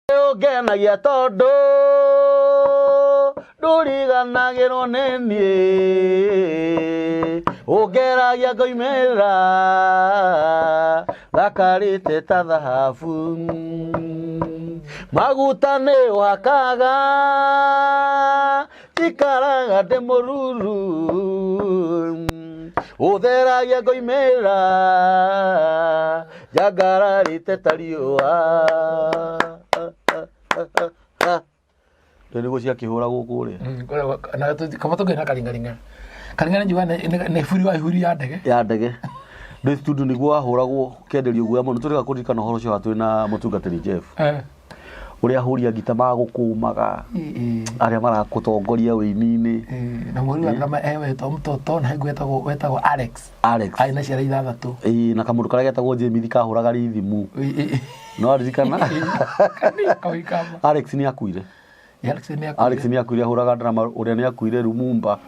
Ugenagia tondu nduriganagirwo ni nie ugeragia ngoimera thakarite ta thahabu maguta ni wakaga tikaraga ndi mururu utheragia ngoimera jagararite ta riua Ndio cia kihura guku ri. Na kama tugena karingaringa. Karingaringa njuga ne furi wa huri ya ndege. Ya ndege. Ndio studio niguo ahuragwo kenderio guya muno turika kuririkana horo cio hatu na mutungatiri Jeff. Uria huria gita magukumaga. Aria marakutongoria wini-ini. Na muri wa drama wetwo mtoto na wetagwo Alex. Aina ciara ithathatu. Na kamundu karia getagwo Jamie kahuraga rithimu. No aririkana. Alex ni akuire. Alex ni akuire ahuraga drama uria ni akuire Lumumba.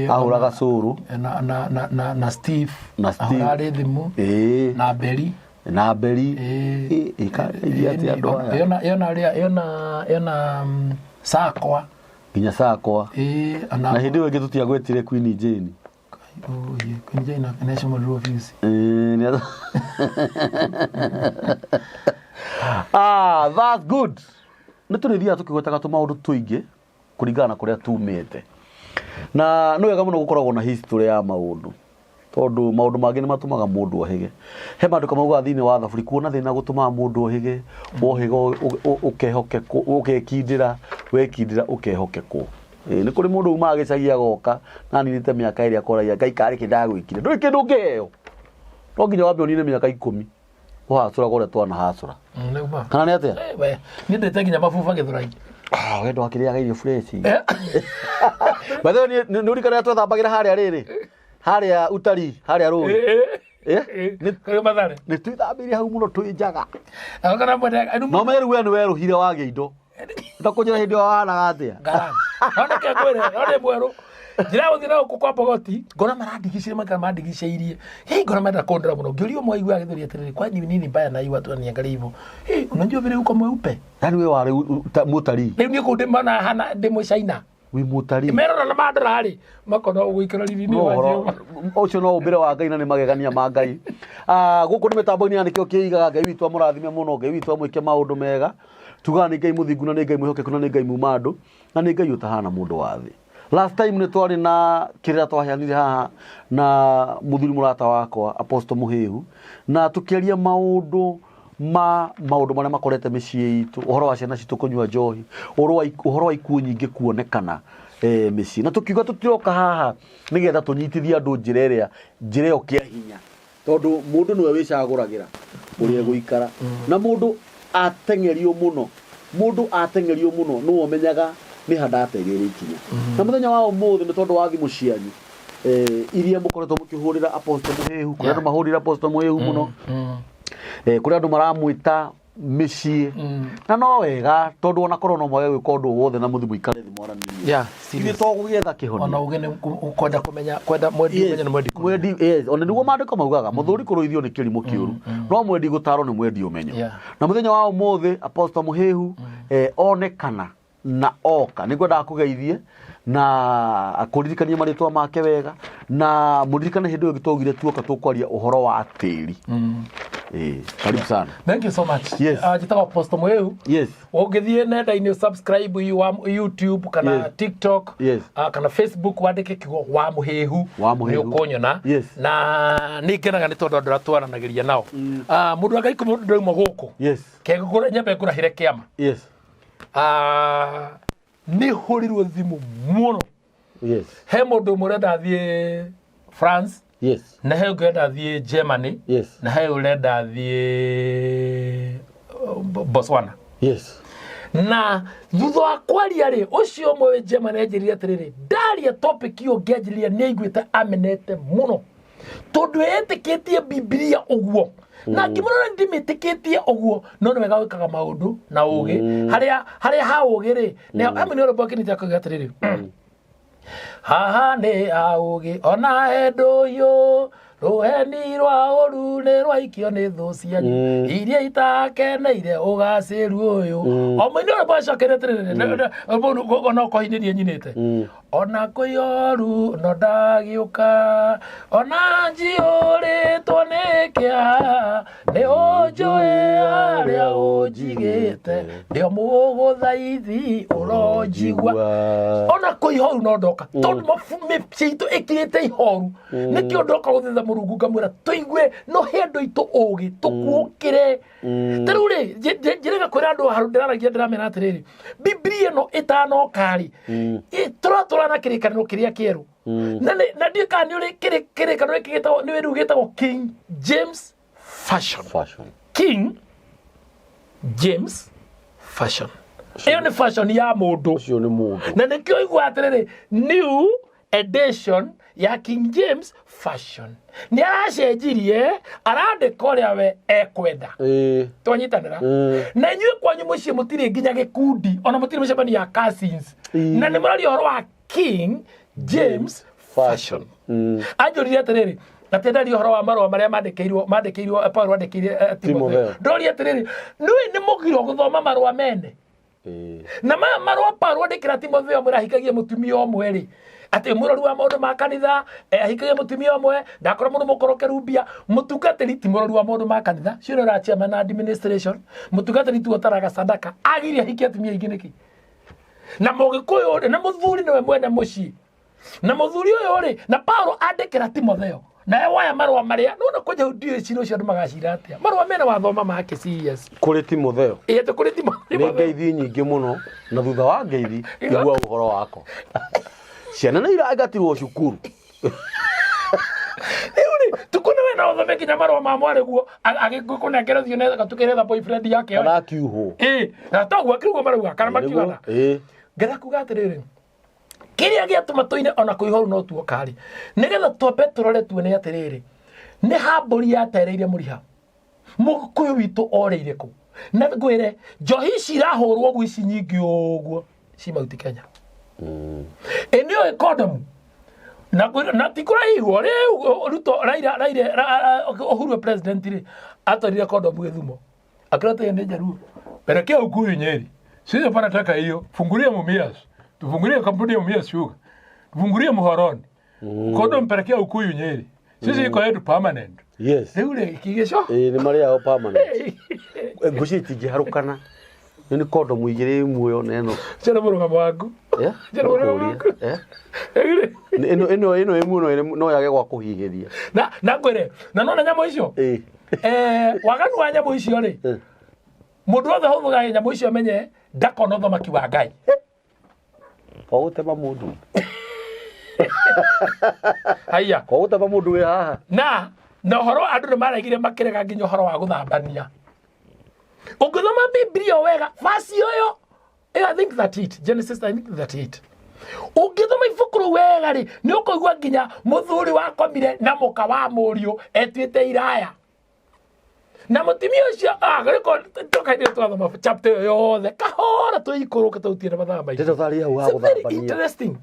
Ahuraga Soro. Na Steve. Ahuraga rithimu. Na Beri. Yona Sakwa. Ginya Sakwa. Na hindi we gitu tiagwetire Queen Jane. Queen Jane na National Office. That's good. Niturithia tukigwetaga tu maundu tuingi kuringana kuria tumite. Na no wega muno gukoragwo na history ya maundu. Tondu maundu mangi ni matumaga mundu ohige. He mandu kamauga thini wa thaburi kuona thina gutuma mundu ohige, ohigo ukehokeko, ukekindira, wekindira ukehokeko. Ni kuri mundu uma agicagia goka na ninite miaka iri akoragia ngai kari kindagwikire. Nduri kindu ngeo. No nginya wambe onine miaka 10. Wahacura gore twana hacura. Neuma. Kana ni atia? Ni ndete nginya mafufa githurai. Wendo wakiriaga irio fresh. Batho ni urikana twathambagira haria riri. Haria utari, haria ruri. Ni kare mathare. Ni twithambiria hau muno twinjaga. Akana mwenda. No meru we ni weruhire wage indo. Ndakunyira hindi wahanaga atia. Ngara. None ke kwere, none mweru. Njira uthira ukwa bogoti. Ngona marandigicire maka mandigiceirie. Ngona menda kondra muno. Ngiurio mwaigua githuri atiriri kwa nini mbaya na iwa tu niangalia hivyo. Unajua vile uko mweupe. Yani we wari mutari. Ni kunde mana hana demo China. Wi mutari. Merora na madrari. Makona uguikara riri-ini wanjio. Ucio no ubire wa Ngai na ni magegania ma Ngai. Guku ni mitambo-ini anikio kiigaga Ngai witu amurathime muno Ngai witu amwike maundu mega. Tuga ni Ngai muthingu na ni Ngai mwihokeku na ni Ngai mumandu na ni Ngai utahana mundu wa thi. Last time ni twari na kirira twahianire haha na muthuri murata wakwa Apostle Muhihu na tukiaria maundu maria makorete micii itu uhoro wa ciana citu kunyua njohi uhoro wa ikuo nyingi kuonekana micii na tukiuga tutiroka haha nigetha tunyitithia andu njira iyo kia hinya tondu mundu niwe wicaguragira uria guikara na mundu atengerio muno no omenyaga ni handate gere ikinya na muthenya wa umuthi ni tondu wa thimu cianyu iria mukoretwo mukihurira Apostle Muhihu kuria mahurira Apostle Muhihu muno kuria andu maramwita micii na no wega tondu ona korona mwage gwika undu wothe na muthi muikare thi mwaranirie ithi to gugetha kihoni ona ugene kwenda kumenya kwenda mwendi kumenya ni mwendi ona niguo mandiko maugaga muthuri kuruithio ni kirimo kiuru no mwendi gutaro ni mwendi umenyo na muthenya wa umuthi Apostle Muhihu onekana na oka nigwenda kugeithie na akuririkania maritwa make wega na muririkane hindi iyo gitogire tuoka tukwaria uhoro wa tiri karibu sana. Thank you so much. Yes. Jitaka Apostle Muhihu. Yes. Ugithie nenda-ini subscribe YouTube kana TikTok kana Facebook wandike kigo wa Muhihu ni ukonyona na ningenaga ni tondu andu atwaranagiria nao mundu Ngai ko mundu ndauma guku kegura nyambe kurahire kiama ni hurirwo thimu muno he mundu murenda thie France na he ngenda thie Germany na he urenda thie Botswana na thutha wa kwaria ri ucio mwe Germany enjirire atiriri ndaria topic iyo ngenjiria ni aiguite amenete muno tondu etikitie Biblia uguo na ngimurora ndimitikitie uguo no wega wikaga maundu na ugi haria ha ugi ri na ameni oro bokini jakoga atiriri haha ni augi ona endu yo ruheni rwa uru nĩ rwaikio nĩ thũ cianyu iria itakeneire ũgacĩru ũyũ o mũini ũrĩa bacokere atĩrĩrĩ ona ũkohinĩrie nyinĩte ona kwĩyoru no ndagĩũka ona njiũrĩtwo nĩ kĩeha nĩ ũnjũĩ harĩa ũnjigĩte nĩo mũgũthaithi ũronjigua ona kwĩyoru no ndoka tondũ mĩciĩ itũ ĩkirĩte ihoru nĩkĩo ndoka gũthiitha Mũrungu ngamwĩra tũigue no he andũ aitũ ũgĩ tũkuũkĩre tarĩu rĩ njĩrĩga kwĩra andũ harũ ndĩraragia ndĩramera atĩrĩrĩ Biblia ĩno ĩtanoka-rĩ tũratũra na kĩrĩkanĩro kĩrĩa kĩerũ na ndiũĩ kana nĩ ũrĩ kĩrĩkanĩro gĩkĩ nĩ rĩu gĩtagwo King James Version. King James Version ĩyo nĩ version ya mũndũ na nĩkĩo igua atĩrĩrĩ new edition ya King James Version nĩ aracenjirie arandĩka ũrĩa we ekwenda twanyitanĩra na inyuĩ kwanyu mũciĩ mũtirĩ nginya gĩkundi ona mũtirĩ mĩcemanio ya cousins na nĩ mũraria ũhoro wa King James Version anjũrire atĩrĩrĩ atendari ũhoro wa marũa marĩa mandĩkĩirwo Paulo andĩkĩire Timotheo ndoria atĩrĩrĩ nĩ mũgiro gũthoma marũa mene na marũa Paulo andĩkĩra Timotheo mwĩra ahikagie mũtumia ũmwe-rĩ atĩ mũrori wa maũndũ ma kanitha ahikagie mũtumia ũmwe ndakorwo mũndũ mũkorokeru mbia mũtungatĩri ti mũrori wa maũndũ ma kanitha cio ra chairman na administration mũtungatĩri tu otaraga sadaka agiria ahikie atumia aingĩ nĩkĩ na mũgĩkũyũ na mũthuri nĩwe mwene mũciĩ na mũthuri ũyũ-rĩ na Paulo andĩkĩra Timotheo na woya marũa marĩa nona kwenja ndio ciro cio andũ magacira atĩa marũa mena wathoma make serious kũrĩ Timotheo kũrĩ Timotheo nĩ ngeithi nyingĩ mũno na thutha wa ngeithi igua ũhoro wako ciana nĩ iraingatirwo cukuru tukuna we na ũthome kinya marũa ma mwarĩguo agĩkũnengererio nĩ gatukĩretha boyfriend yake arakiuhwo na toguo akĩrugwo marauga kana makiuga ngetha kuga atĩrĩrĩ kĩrĩa gĩatũma tũine ona kwĩhoru no tuoka-rĩ nĩgetha twambe tũrore tuone atĩrĩrĩ nĩ ha mbũri yatereire mũriha mũgĩkũyũ witũ oreire kũ na ngwĩre njohi ici irahũrwo ũguo ici nyingĩ ũguo cimauti Kenya nĩoĩ kondomu na tikũraigwo rĩu Ruto Raila Uhuru president-rĩ atwarire kondomu Gĩthumo akĩrata nĩ Jaruo pelekea Ukuyu Nyeri sisi panataka hiyo fungulia Mumias tufungulie kampuni ya Mumias Sugar tufungulie Muhoroni kondomu pelekea Ukuyu Nyeri sisi iko yetu permanent rĩu kigesho nĩ marĩ yao permanent nguci tingĩharũkana nĩ kondomu igĩrĩ muoyo na ĩno cera mũrũgamo waku ĩno ĩmwe no yage gwa kũhihĩria na ngwĩre na nona nyamũ icio waganu wa nyamũ icio-rĩ mũndũ wothe hũthũgaga nyamũ icio menye ndakona ũthamaki wa Ngai kwa gũtema mũndũ haiya kwa gũtema mũndũ wĩ haha na ũhoro andũ nĩ maregire makĩrega nginya ũhoro wa gũthambania ũngĩthoma Biblia wega basi ũyũ I think that it Genesis I think that it ũngĩthoma ibuku rĩu wega-rĩ nĩ ũkũigua nginya mũthuri wakomire na mũka wa mũriũ etuĩte iraya na mũtumia ũcio tũkainĩ twathoma chapter ĩyo yothe kahora tũikũrũke tũtiĩ mathaa maingĩ very interesting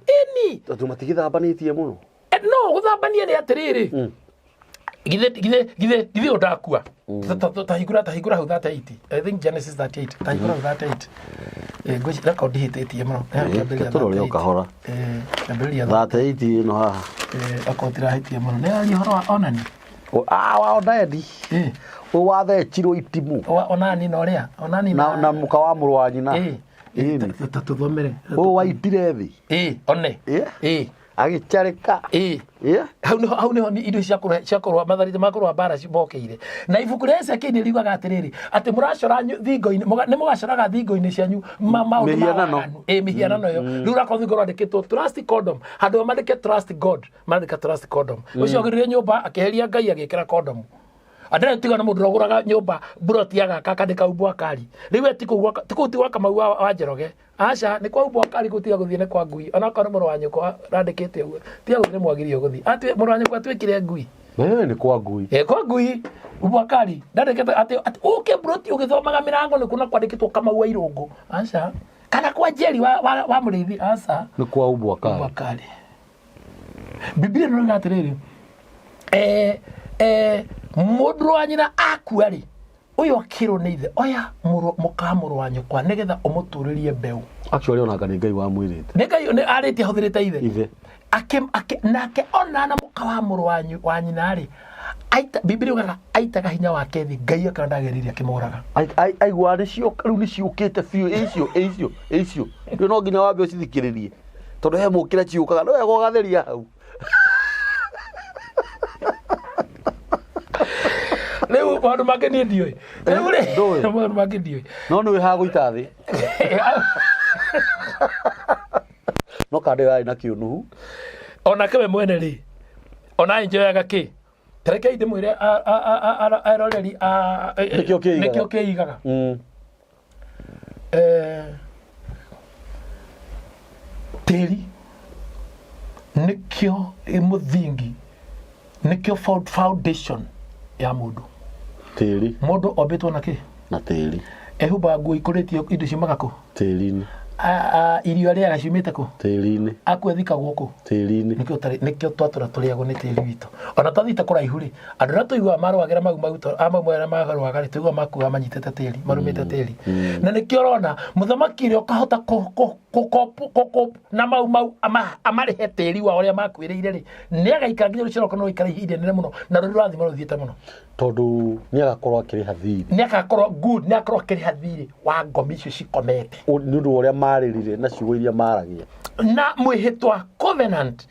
tondũ matigithambanĩtie mũno no gũthambania nĩ atĩrĩrĩ githĩ ũndakua tahingũra hau 38 I think Genesis 38 tahingũra hau 38 ngwĩci record hĩtĩtie mũno tũrore ũkahora 38 ĩno haha record tirahĩtie mũno nĩ aria ũhoro wa Onani wa Onani wathecirwo itimu Onani na ũrĩa Onani na mũka wa mũrũ wa nyina tũthomere waitire thĩ one agĩcarĩka hau nĩho indo ciakorwo matharĩte makorwo mbara cibokeire na ibuku rĩa Ezekiel nĩ riugaga atĩrĩrĩ atĩ mũracora thingo-inĩ nĩ mũgacoraga thingo-inĩ cianyu maũndũ mĩhianano ĩyo rĩu rakorwo thingo rwandĩkĩtwo trust condom handũ mandĩke trust God mandĩka trust condom ũcio agĩrĩire nyũmba akĩheria Ngai agĩkĩra condom andũ tiga na mũndũ ũgũraga nyũmba buroti agaka kandĩka umbwa kari rĩu tikũ ti gwaka mau wa Njoroge aca nĩ kwa umbwa kari gũtiga gũthiĩ nĩ kwa ngui ona korwo mũrũ wa nyũkwa randĩkĩte ũguo tiga gũthiĩ nĩ mwagĩrĩire gũthiĩ atĩ mũrũ wa nyũkwa twĩkire ngui nĩ kwa ngui kwa ngui umbwa kari ndandĩkĩte atĩ ũke buroti ũgĩthomaga mĩrango nĩ kuna kwandĩkĩtwo Kamau wa Irũngũ aca kana kwa Njeri wa Mũrĩithi aca nĩ kwa umbwa kari Biblia nĩ atĩrĩrĩ mundu wa nyina akua ri uyo akiro ni ithe oya mukamuru wa nyukwa nigetha umuturirie mbeu actually ona ngani ngai wa mwirite ni ngai ni ariti huthirite ithe nake ona na muka wa muru wa nyina ri aita Biblia ugaga aitaga hinya wake thi ngai akandageriria kimuraga aigwa ni cio riu ni ciukite biu icio ndio no nginya wambe ucithikiririe tondu he mukira ciukaga no wega ugatheria hau Leo maundu make ni ndioi leo maundu make ndioi no ni ha guita thi no kande yai na kiunuhu ona kewe mwene ri ona enjoyaga ki tereke inde mwire aroreri nikio kiigaga teri nikio muthingi nikio foundation ya mundu teri mundu obetwo na ki na teri ehumba nguo ikuritio indo ciumaga ku teri-ini irio ria gaciumite ku teri-ini akwethika guku teri-ini nikio twatura turiagwo ni teri witu ona tathita kuraihu ri andu ra tuigua marwagira maguto amwe na magarwaga ri tuigua makuwa manyitete teri marumite teri na nikio rona muthamaki ri ukahota ko na mau amarihe teri wa uria makwiriire ri ni agaikara nginya ruciroko no ikara ihinda nene muno na ruri rathimo ruthiite muno tondu ni agakorwo akiriha thiri ni agakorwo good ni agakorwo akiriha thiri wa ngomi icio cikomete ni undu uria maririre na ciugo iria maragia na mwihitwa covenant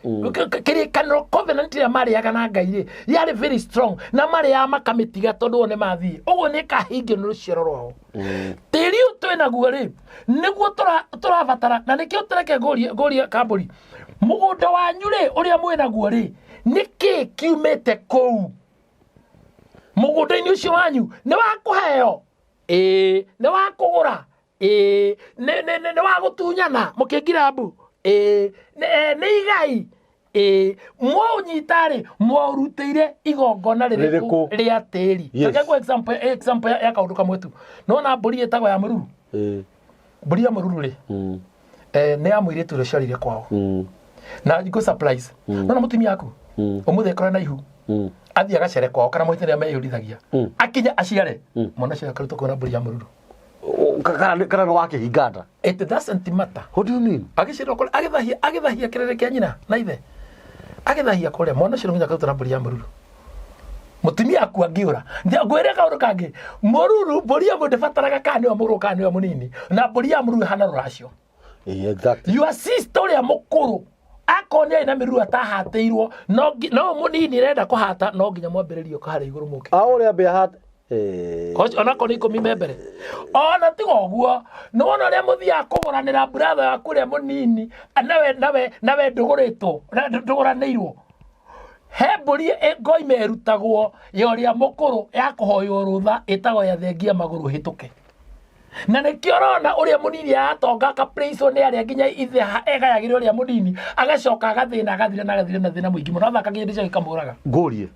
kirikaniro covenant ya mariaga na ngai ri yari very strong na maria makamitiga tondu one mathii uguo ni kahingio ni ruciro rwao tiri utwena guo ri niguo turabatara na nikio tureke goria kamburi mugunda wanyu ri uria mwena guo ri niki kiumete kou mugunda-ini ucio wanyu ni wa kuheo ni wa kugura ni wa gutunyana mukingirambu ni igai mwaunyitari mwaurutire igongona ririku ria tiri takegwa example ya kaundu kamwe tu nona mburi etagwo ya mururu mburi ya mururu ri ni amwire tu reciarire kwao na go surprise nona mutumia aku umuthe kora na ihu athia gacere kwao kana mwitire meyurithagia akinya aciare mwana cia karuto kona mburi ya mururu kana no wake hinganda it doesn't matter. What do you mean? Agiciro kole agithahia kirere kia nyina na ithe agithahia kole mwana cio nginya karuto na mburi ya mururu mutumia aku angiura ngwire kaundu kangi mururu mburi ya mundu fataraga kani wa mururu kani wa munini na mburi ya mururu hana ruracio exactly your sister ya mukuru akonia ina miru atahateirwo no munini renda kuhata no nginya mwambiririo kahari iguru muke aure be hat ona ko niko mimebere ona tigo guo no ona ria muthia kuguranira brother yaku ria munini nawe nduguranirwo he mburi ngoi merutagwo yoria mukuru ya kuhoyo rutha itago ya thengia maguru hituke na nikio rona uria munini atonga ka prison ni aria nginya ithe egayagire uria munini agacoka agathina agathire na thina muingi muno thaka nginya ndicio ikamuraga ngurie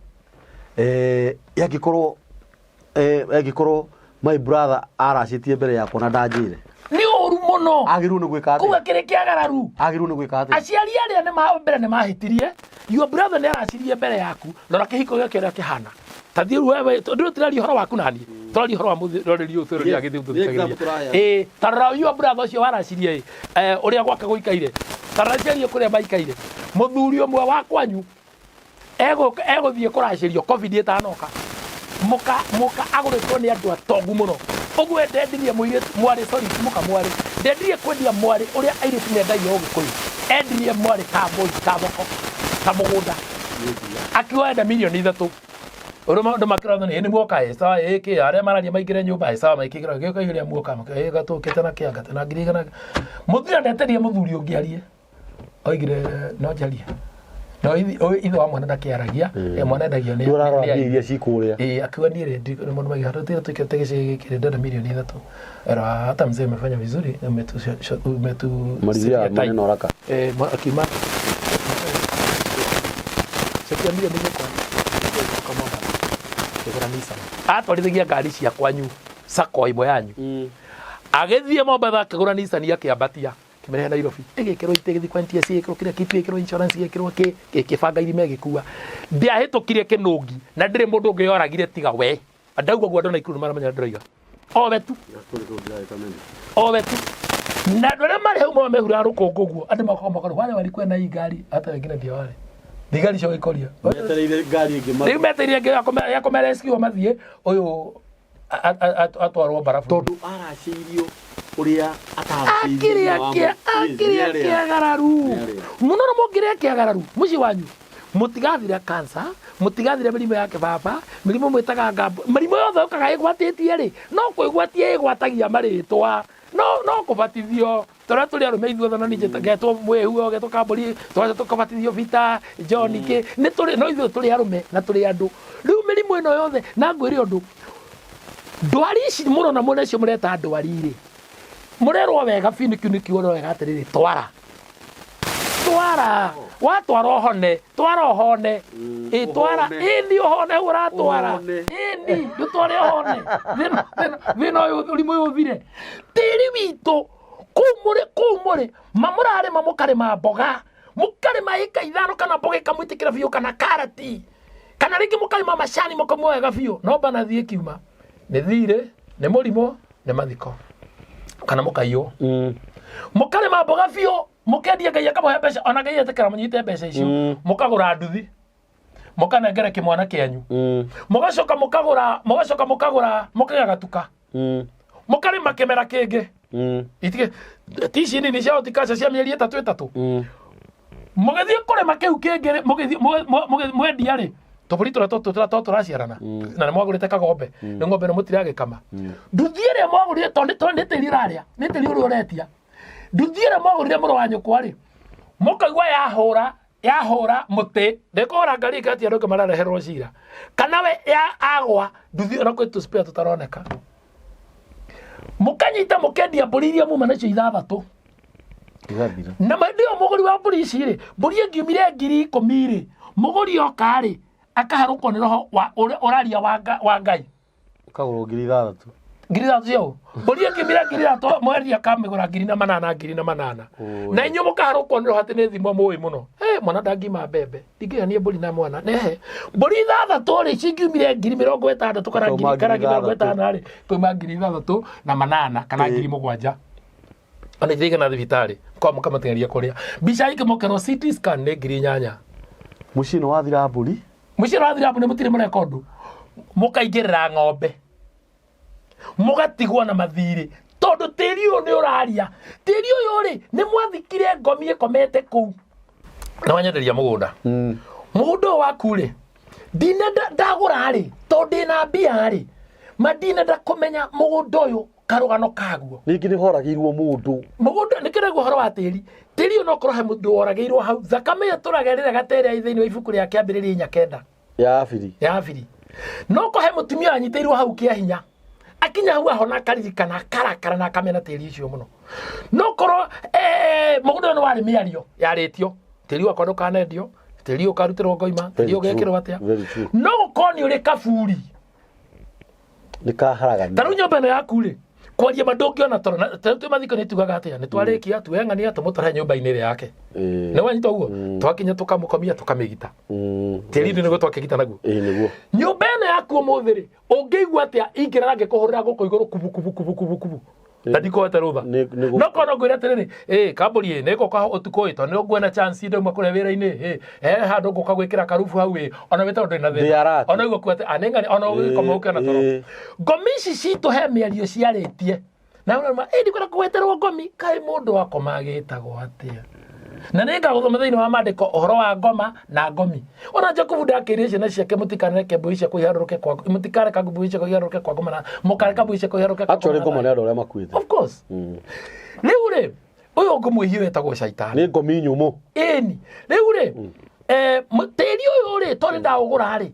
yagikorwo my brother aracitie mbere yakwa na ndanjire ni uru muno agiru ni gwika kuga kire kiagararu agiru ni gwika ati aciari aria ni mbere ni mahitirie your brother ni aracirie mbere yaku rora kihiko gĩake ũrĩa kĩhana tathi wewe ndio turari horo waku nani turari horo wa mũthoreri ũthoreri ya gĩthũthũkagia tarora your brother ũcio waracirie ũrĩa gwaka gũikaire tarora ciario kũrĩa maikaire mũthuri ũmwe wa kwanyu egũthiĩ kũracirio covid ĩtanoka muka agũrĩtwo nĩ andũ atongu mũno ũguo ndendirie mwarĩ sorry muka mwarĩ ndendirie kwendia mwarĩ ũrĩa airĩtu mendagia ũgĩkũyũ endirie mwarĩ ta thoko ta mũgũnda akiuga enda milioni 3 oro maundu makirathana ni muoka sawa iki aria mararia maingire nyumba sawa maikigira gĩoka iria muoka gatũkĩte na kĩanga na ngirigana muthira ndeterie muthuri ungiarie oigire no njarie no ithe wa mwana ndakiaragia mwana ndagia ni iria cikuria akiwa ni ready na mwana magi hata tukete gĩkĩ ndenda milioni 3 era hata mzee amefanya vizuri umetu malizia maneno haraka akima sekia milioni kwa atwarithagia ngari cia kwanyu sako imwe yanyu agithie Mombatha akigura Nissan akiambatia kimerehe Nairobi igikirwo ite kwa NTSA ikirwo kire kitu ikirwo insurance ikirwo kibanga irime gikua ndiahitũkire kinungi na ndire mundu ungi yoragire tiga we andauga gwa ndona ikuru maramenya ndiroiga o wetu na ndore mari hau mo mehura rukongo guo andu makoro wale walikuwa na hii gari hata wengine ndio wale thigari cio ikoria metereire ngari ingi riu metereire ngi yakome rescue mathie uyu atwarwo barafu tondu araciirio uria ataciirio akiria gararu muno no mongire kiagararu muci wanyu mutigathira cancer mutigathira mirimu yake baba mirimu mwitaga ngambo mirimu yothe ukaga igwatitie ri no kwigwatie igwatagia maritwa no kubatithio tora tuli arume ithuothe no nije getwo mwehu getwo kamburi twaje tukabatithio vita John ke ni tuli no ithuothe tuli arume na tuli andu riu mirimu ino yothe na ngwiri undu ndwari ici muno na muno cio mureta ndwari ri murerwo wega finiki woro wega atiriri twara watwara hone twara hone twara ini hone uratwara ini ndutware hone vino ulimu uthire tiri wito kumure mamurare mamukare mamboga mukare maika ithano kana mboga kamwitikira biyo kana karati kana ringi mukare mamashani mukamwe wega biyo no bana thie kiuma ni thire ni murimo ni mathiko kana mukayo mukare mamboga biyo mukendia ngai akamuhe mbeca ona ngai etekera munyite mbeca icio mukagura nduthi mukanengera kimwana kianyu mugacoka mukagura mukaga gatuka mukari makemera kingi itige tici nini cia utikaca cia mieri 3 mugithie kurema kiu kingi mwendia ri tuburi turaciarana na mwagurite kagombe ni ngombe no mutiragikama nduthiire mwagurire tondu nitiri raria nitiri uri uretia nduthiire mwagurire muro wa nyukwa ri mukaigwa yahura muti ndikora ngari gati andu marareherwo cira kana we ya agwa nduthiire kwitu spare tutaroneka mukanyita mukendia mburi iria muma nacio ithathatu na ndio muguri wa mburi ici ri mburi ngiumire 10,000 ri muguri oka ri akaharukwo ni roho uraria wa ngai ukagurwo 6,000 cio mburi ngiumire 6,000 mweria kamigura 8,000 na inyo mukaharukwo ni roho ati ni thimo muwi muno mwana ndangima mbembe ndingihania mburi na mwana nehe mburi 6,000 ri cingiumire 50,000 kana 50,000 ri kuma 6,800 kana 7,000 ana thiga na thibitari kwa mukamatengeria kuria bica ikimokero CT scan ni 8,000 mucino wathira mburi ni mutire murekondu mukaingirira ng'ombe mugatigwo na mathiri tondu tiri uyu ni uraria tiri uyu ri ni mwathikire ngomi ikomete ku na wanyenderia mugunda mugunda waku ri ndina ndagura ri tondu ndina mbia ri madina ndakumenya mugunda uyu karugano kaguo ningi ni horagirwo mundu mugunda nikirego horo wa tiri no korohe mundu woragirwo hau thakame yaturagerire gatere ithiini wa ibuku ria kiambiriria nyakenda ya afiri no kohe mutumia anyiteirwo hau kia hinya akinya hau ahona karirikana karakara na kamena tiri icio muno no koro mugunda no wari miario yaritio tiri wakwa ndukanendio tiri ukarutirwo ngoima tiri ugekirwo atia no koni uri kaburi nikaharagania taru nyomba ino yaku ri kwaria mandungiona toro tu mathiko ni tugaga atia ni twarikia tuengania tumutara nyumba-ini ri yake ni wanyita uguo twakinya tukamukomia tukamigita tiri ni go twakigita naguo niguo nyumba ino yaku umuthi ri ungeigua atia ingirana ngikuhurira guko iguru kubu na ndiko atarutha no kono ngwira atiriri kamburi niko kwa utuko ito ni ngwena chance ndo makure wira-ini handu nguka gwikira karufu hau ona wita ndo na thina ona igwo kwate anengani ona ugikoma ukena toro ngomi ici citu he miario ciaritie na ona ndikora kweterwo ngomi kai mundu wakoma agitagwo atia na nega guthoma thiini wa mandiko uhoro wa ngoma na ngomi ona Jacob ndakire ciana ciake mutikaneke mbuice kuhiaruke kwa mutikareka mbuice kuhiaruke kwa ngoma na mukareka mbuice kuhiaruke kwa actually ngoma ni andu aria makuite of course riu ri uyu ngumuhio etagwo shaitani ni ngomi nyumu eni riu ri tiri uyu ri tori ndaugura ri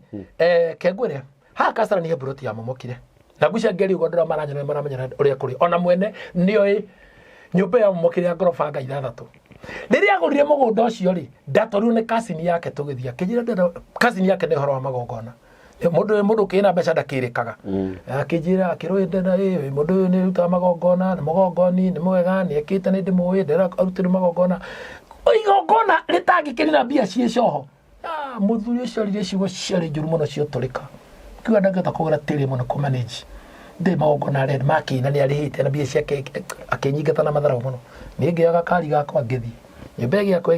kengwire ha kasara ni hebroti ya momokire na gucia ngeri ugo ndora maramenyera uria kuri ona mwene nioi nyumba ya momokire ngorofa ngai 6 riria agurire mugunda ucio ri ndatorirwo ni cousin yake tugithia kijira ndero cousin yake ni horo wa magongona Mundu kina mbeca ndakirikaga akijira akiroinde na mundu ni ruta magongona na magongoni ni mwega ni ekite ni ndimuwi ndera arutire magongona igongona ritangikirira mbia cie coho muthuri ucio rire cigo ciari njuru muno cio turika kiwa ndangeta kugura tiri muno ku manage ndi magongona red maki na ni arihite na mbia ciake akinyingata na mathara muno ni ngiaga kari gakwa ngithi nyembegi yakwa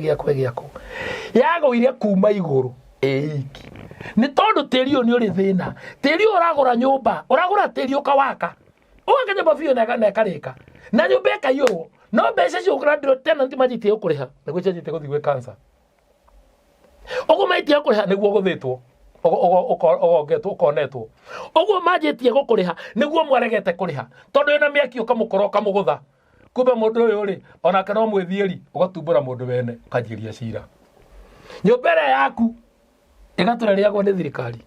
yagwire kuma iguru iki ni tondu tiri ni uri thina tiri uragura nyumba uragura tiri ukawaka ugakenya bafio na karika na nyumba ikaiyurwo no mbeca cio ukradiro tenant majite ukuriha niguo cenjite guthi gwe cancer ogo maitie ukuriha niguo guthitwo ogongetwo ukonetwo ogo majitie gukuriha niguo mwaregete kuriha tondu ina miaki ukamukoro kamugutha kumbe mundu uyu ri ona kana mwithieri ugatumbura mundu wene ukanjiria cira nyumbere yaku igaturereagwo ni thirikari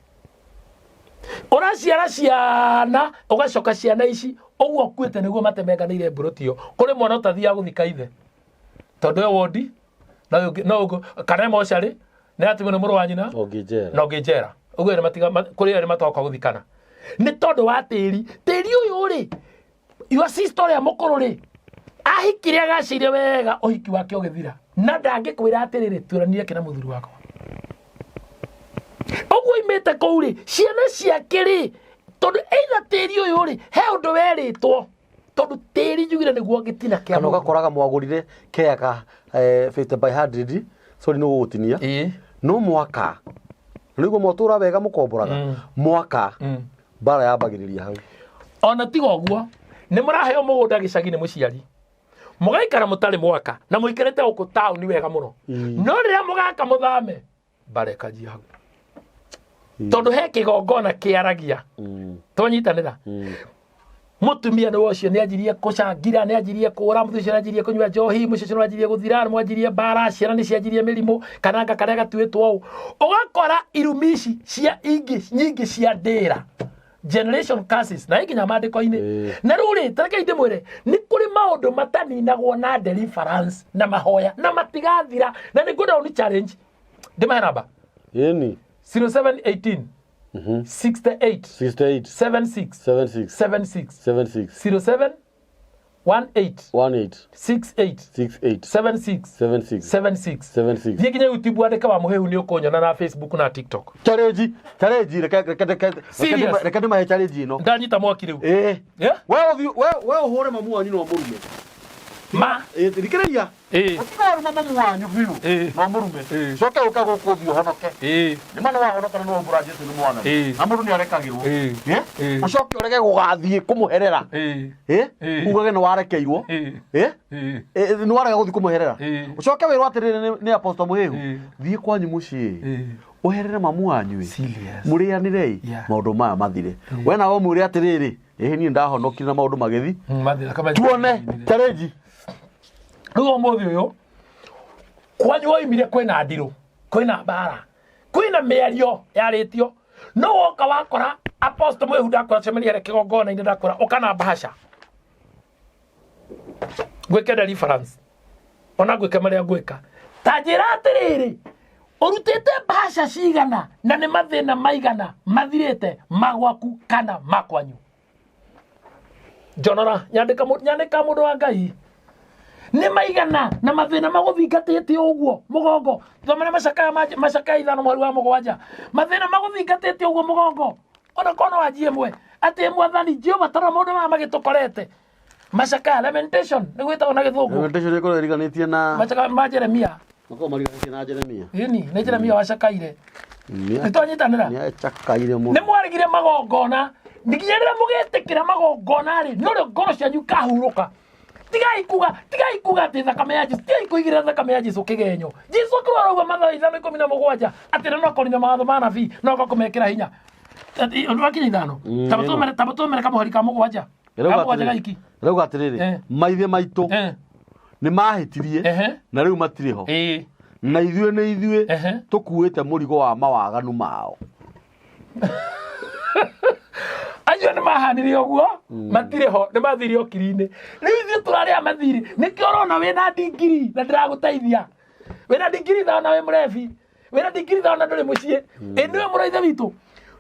uraciara ciana ugacoka ciana ici oguo kwete niguo matemenganire mburutio kuri mwana utathia guthika ithe tondu e wondi no kana mochari ni ati mwana muru wa nyina no ngijera uguo ni matiga kuri ari matoka guthikana ni tondu wa tiri uyu ri your sister ya mukuru ri ahikire agacire wega uhiki wake ugithira na ndangikwira atiriri turanire kina muthuri wako oguo imete kouri ciana ciake ri tondu either tiri uyu ri he undu weritwo tondu tiri njugire niguo gitina kia kana ugakoraga mwagurire kega 50 by 100 sorry no gutinia no mwaka niguo motura wega mukomboraga mwaka bara yambagiriria hau ona tiga oguo ni muraheo mugunda gicagi-ini muciari mugaikara mutari mwaka na muikarete guku town wega muno no riria mugaka muthame bara ikajia hau tondu he kigongona kiaragia tonyitanira mutumia ni wocio ni ajirie kucangira ni ajirie kura muthucio ni ajirie kunywa njohi mucio ni ajirie guthira mwajirie bara ciana ni ciajirie mirimo kananga karia gatuitwo u ugakora irumici cia nyingi cia ndira generation curses na ikinya mandiko-ini na ruri tareke inde mwire ni kuri maundu mataninagwo na deliverance na mahoya na matigathira na ni good on challenge ndima namba yeni 0718 68 76 76 07 68 76 Thikinya YouTube andika wa muhehu ni ukonyona na Facebook na TikTok challenge reka ndima he challenge ino ndanyita mwaki riu wewe uhure mamu wanyu no murume ma thikiriria atikoro mamu wanyu biu no murume coke ukagukuthio honoke ni mana wa honoka no mbura Jesu ni mwana na mundu ni arekagirwo ucoke urege gugathie kumuherera ugage ni warekeirwo ni warega guthie kumuherera ucoke wirwo atiriri ni apostle muhehu thie kwanyu mucii uherere mamu wanyu murianire maundu maya mathire we nawe mwire atiriri ni ndahonokire na maundu magithi tuone challenge ruo muthi uyu kwanyu oimire kwina ndiru kwina bara kwina miario yaritio no woka wakora apostle mwehu ndakora cemania kigongona inde ndakora ukana bahasha gwike deliverance ona gwike maria gwika tajira atiriri urutite bahasha cigana na ni mathina maigana mathirite magwaku kana makwanyu jonora nyandika mundu wa Ngai ni maigana na mathina maguthingatite uguo mugongo thomere macaka ithano mwari wa mugwanja mathina maguthingatite uguo mugongo ona kono wajie mwe ati mwathani Jehova tara mundu ma magitukorete macaka lamentation ni gwita ona githungu lamentation iko riganitie na macaka ma Jeremia mako mariganitie na Jeremia ni Jeremia wacakaire nitonyitanira ni acakaire mu ni mwarigire magongona ndikinyerera mugetekira magongona ri no ngoro cianyu kahuruka tigai kuga ati thakame ya Jesu tigai kuigira thakame ya Jesu kigenyo Jesu kurora uga mathaa 5:17 ati no akorinyo mawatho ma nabii no akumekira hinya ati wakinya ithano tabatomere kamuhari ka mugwanja gaiki rauga atiriri maithe maitu ni mahitirie na riu matiriho na ithuĩ tukuite murigo wa mawaganu mao ayo ni mahanire oguo matire ho ni mathiri okiri-ini riu ithuĩ turaria mathiri nikio urona wina digiri na ndiraguteithia wina digiri tha na we murebi wina digiri tha na nduri mucii niwe muraithe witu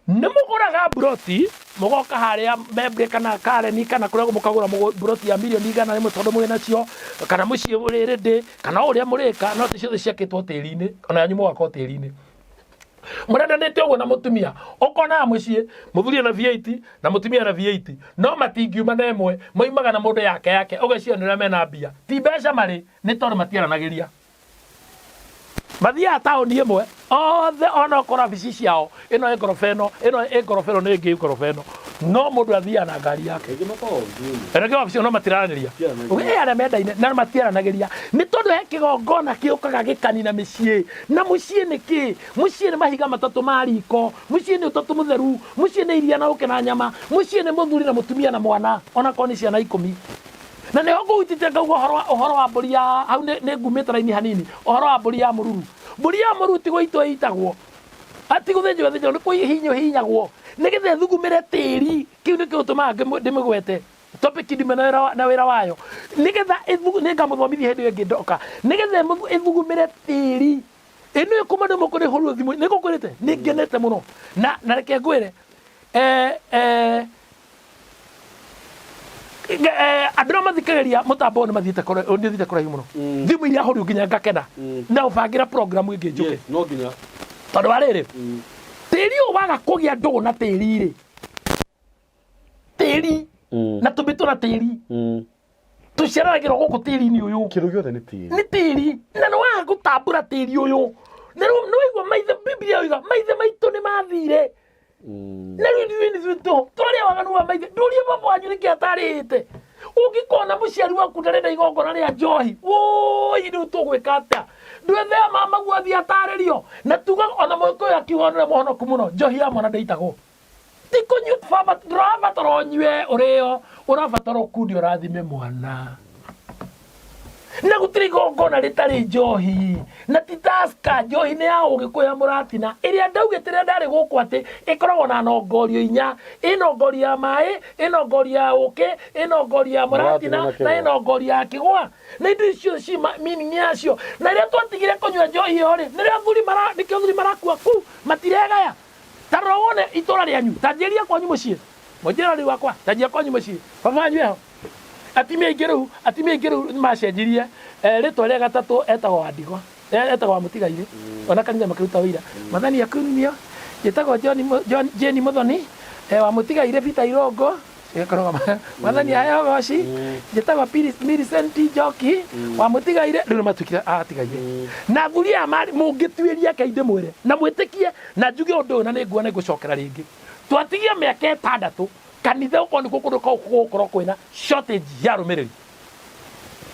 nĩ mũgũraga buroti mũgoka harĩa membre kana Karen kana kũrĩa mũkagũra buroti ya milioni 100 tondũ mũrĩ nacio kana mũciĩ mũrĩ rĩndĩ kana ũrĩa mũrĩka no ciothe ciakĩtwo tĩri-inĩ ona yanyu mũgakwo tĩri-inĩ mũrendanĩte ũguo na mũtumia ũkonaga mũciĩ mũthuri na V8 na mũtumia na V8 no matingiuma na ĩmwe moimaga na mũndũ yake ũgacianĩra mena mbia ti mbeca marĩ nĩ tondũ matiaranagĩria mathiaga taũni ĩmwe othe ona ũkora bici ciao ĩno ĩ ngoroba ĩno nĩ ĩngĩ ngoroba ĩno no mũndũ athiaga na ngari yake ĩno wabici no matiranagĩria arĩa mendaine na matiaranagĩria nĩ tondũ he kĩgongona kĩũkaga gĩkanina mĩciĩ na mũciĩ nĩ kĩ mũciĩ nĩ mahiga matatũ ma riko mũciĩ nĩ ũtatũ mũtheru mũciĩ nĩ iria na ũke na nyama mũciĩ nĩ mũthuri na mũtumia na mwana ona korwo nĩ ciana 10 na nĩ ngũhutĩte ngauga ũhoro wa mbũri ya hau nĩ ngumĩte raini hanini ũhoro wa mbũri ya mũruru ti gũitwo ĩitagwo ati gũthĩnjwo nĩ kũhihinyagwo nĩgetha thugumĩre tĩri kĩu nĩ kĩũtũmaga ndĩmĩgwete topic ndime na wĩra wayo nĩgetha nĩngamũthomithia hĩndĩ ĩyo ĩngĩ ndoka nĩgetha ĩthugumĩre tĩri ĩno ĩkuma nĩ mũkũ nĩhũrwo thimũ nĩ ngũkwĩrĩte nĩ ngenete mũno na reke ngwĩre andũ arĩa mathikagĩria mũtambo nĩ mathiĩte kũraihu mũno thimũ iria hũrĩu nginya ngakena na ũbangĩra programu ĩngĩ njũke tondũ wa rĩrĩ tĩri ũyũ waga kũgĩa ndũgũ na tĩri-rĩ tĩri na tũmĩtũ na tĩri tũciaranagĩrwo gũkũ tĩri-inĩ ũyũ kĩndũ gĩothe nĩ tĩri na nĩ waga gũtambũra tĩri ũyũ na nĩ waigua maithe Biblia yoiga maithe maitũ nĩ mathire na rĩu ithuĩ tũrĩa waganu wa maithe ndũrie baba wanyu nĩkĩ atarĩte ũngĩkona mũciari waku ndarenda igongona rĩa njohi woi rĩu tũgwĩka atĩa ndwethea mama guathi atarĩrio na tuga ona mũgĩkũyũ akiuga nĩwe mũhonoku mũno njohi ya mwana ndĩitagwo ti kũnyua baba ndũrabatara ũnyue ũrĩo ũrabatara ũkundi ũrathime mwana na gũtirĩ igongona rĩtarĩ njohi na ti Tusker njohi nĩ ya ũgĩkũyũ ya mũratina ĩrĩa ndaugĩte rĩrĩa ndarĩ gũkũ atĩ ĩkoragwo na nongorio 4 ĩnongorio ya maĩ ĩnongorio ya ũkĩ ĩnongorio ya mũratina na ĩnongorio ya kĩgwa na indo icio ci meaning yacio na rĩrĩa twatigire kũnyua njohi ĩyo rĩ nĩkĩo thuri marakua kuu matiregaya tarora wone itũra rĩanyu tanjĩria kwanyu mũciĩ mũnjĩra rĩu wakwa tanjia kwanyu mũciĩ baba wanyu eho atimia ingĩ rĩu macenjirie rĩtwa rĩa gatatũ etagwo wa ndigwa etagwo wa mũtigairĩ ona kanitha makĩruta wĩira mathani akunimio njĩtagwo Jane Muthoni wa mũtigairĩ Peter Irongo mathani aya goci njĩtagwo Millicent Njoki wa mũtigairĩ rĩu matuĩkire atigairĩ na thuri aya mũngĩtuĩria Ngai ndĩmwĩre na mwĩtĩkie na njuge ũndũ ũyũ na nĩnguona nĩngũcokera rĩngĩ twatigia mĩaka 6 kanitha ũkorwo nĩ gũkorwo kwĩna shortage ya rũmĩrĩri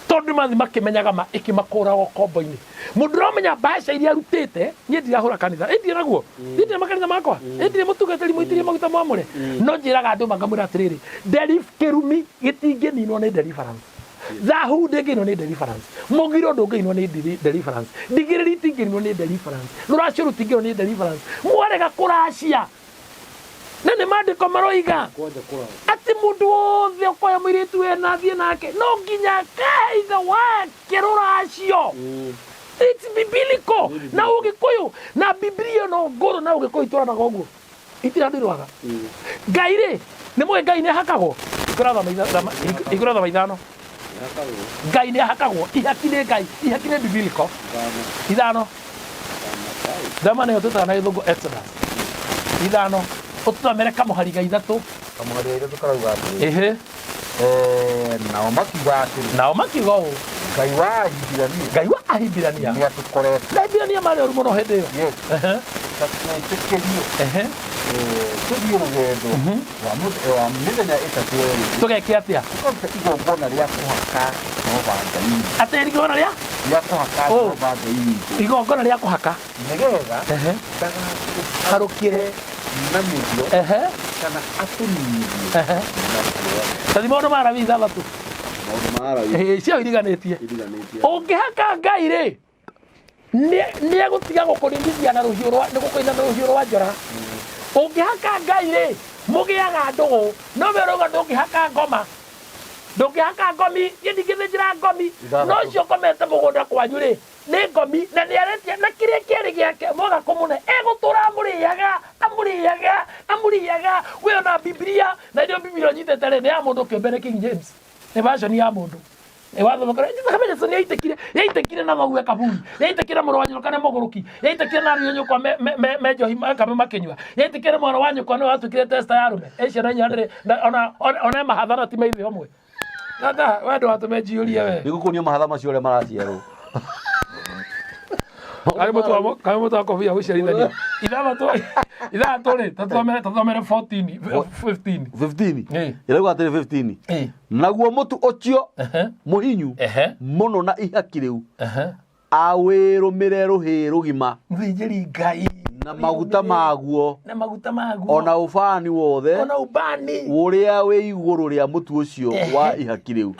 tondũ mathi makĩmenyaga ĩkĩmakũraga kombo-inĩ mũndũ ũramenya mbaca iria arutĩte niĩ ndirahũra kanitha ĩndirĩ naguo ĩndirĩ makanitha makwa ĩndirĩ mũtungatĩri mũitĩrie maguta mwamũre no njĩraga andũ makamwĩra atĩrĩrĩ kĩrumi gĩtingĩninwo nĩ deliverance thahu ndĩngĩninwo nĩ deliverance mũgiro ndũngĩninwo nĩ deliverance ndigĩrĩri itingĩninwo nĩ deliverance rũracio rũtingĩninwo nĩ deliverance mwarega kũracia na nĩ mandĩko maroiga atĩ mũndũ wothe ũkoya mũirĩtu wena thiĩ nake no nginya kaithe wake rũracio it's biblical na ũgĩkũyũ na Biblia no ngũrũ na ũgĩkũyũ itũranaga ũguo itirandirwaga Ngai rĩ nĩ mũĩ Ngai nĩ ahakagwo ikũra thama ithano Ngai nĩ ahakagwo ihaki nĩ Ngai ihaki nĩ biblical ithano thama nĩyo tũtaga na gĩthũngũ Exodus ithano ũtũtamere kamũhari ga ithatũ karauga atĩ nao makiuga ũũ Ngai wa ahibirania ahibirania marĩ ũru mũno hĩndĩ ĩyo tũthiĩ rũgendo wa mĩthenya 3 tũgeke atĩa igongona rĩa kũhaka Jehova Ngai atĩ igongona rĩa kũhaka Jehova Ngai igongona rĩa kũhaka nĩgetha harũkĩre na mĩthio kana atũnithie tathi maũndũ ma Alawii 6 cio iriganĩtie ũngĩhaka Ngai rĩ nĩ egũtiga gũkũrĩithia na rũhiũ rwa njora ũngĩhaka Ngai rĩ mũgĩaga ndũgũ no we ũrauga ndũngĩhaka ngoma ndũngĩhaka ngomi gĩthingithĩnjĩra ngomi no cio komete mũgũnda kwanyu rĩ nĩ ngomi na nĩ aretia na kĩrĩa kĩarĩ gĩake mwaga kũmũne egũtũra amũrĩaga we ona Biblia na ndio Biblia nyitete rĩ nĩ ya mũndũ kĩũmbe King James nĩ version ya mũndũ wathoma kamenya soni yaitekire na thogwe kaburi yaitekire mũrũ wa nyũkwa nĩ mũgũrũki yaitekire na ariũ nyũkwa menjohi makame makenyua yaitekire mwana wa nyũkwa nĩ watukire testa ya rume ecio na nyandĩrĩ ona mahathana ti maithe omwe tata wendo watumenjiũria we nĩgũkuonia mahatha macio ũrĩa maraciarwo kaĩ mũtu wa kobia gũciarithania ithatũ rĩ tathomere 15 ĩrauga atĩrĩ 15 naguo mũtu ũcio mũhinyu mũno na ihaki rĩu awĩrũmĩre rũhĩ rũgima mũthĩnjĩri Ngai na maguta maguo ona ubani wothe ũrĩa wĩ igũrũ rĩa mũtu ũcio wa ihaki rĩu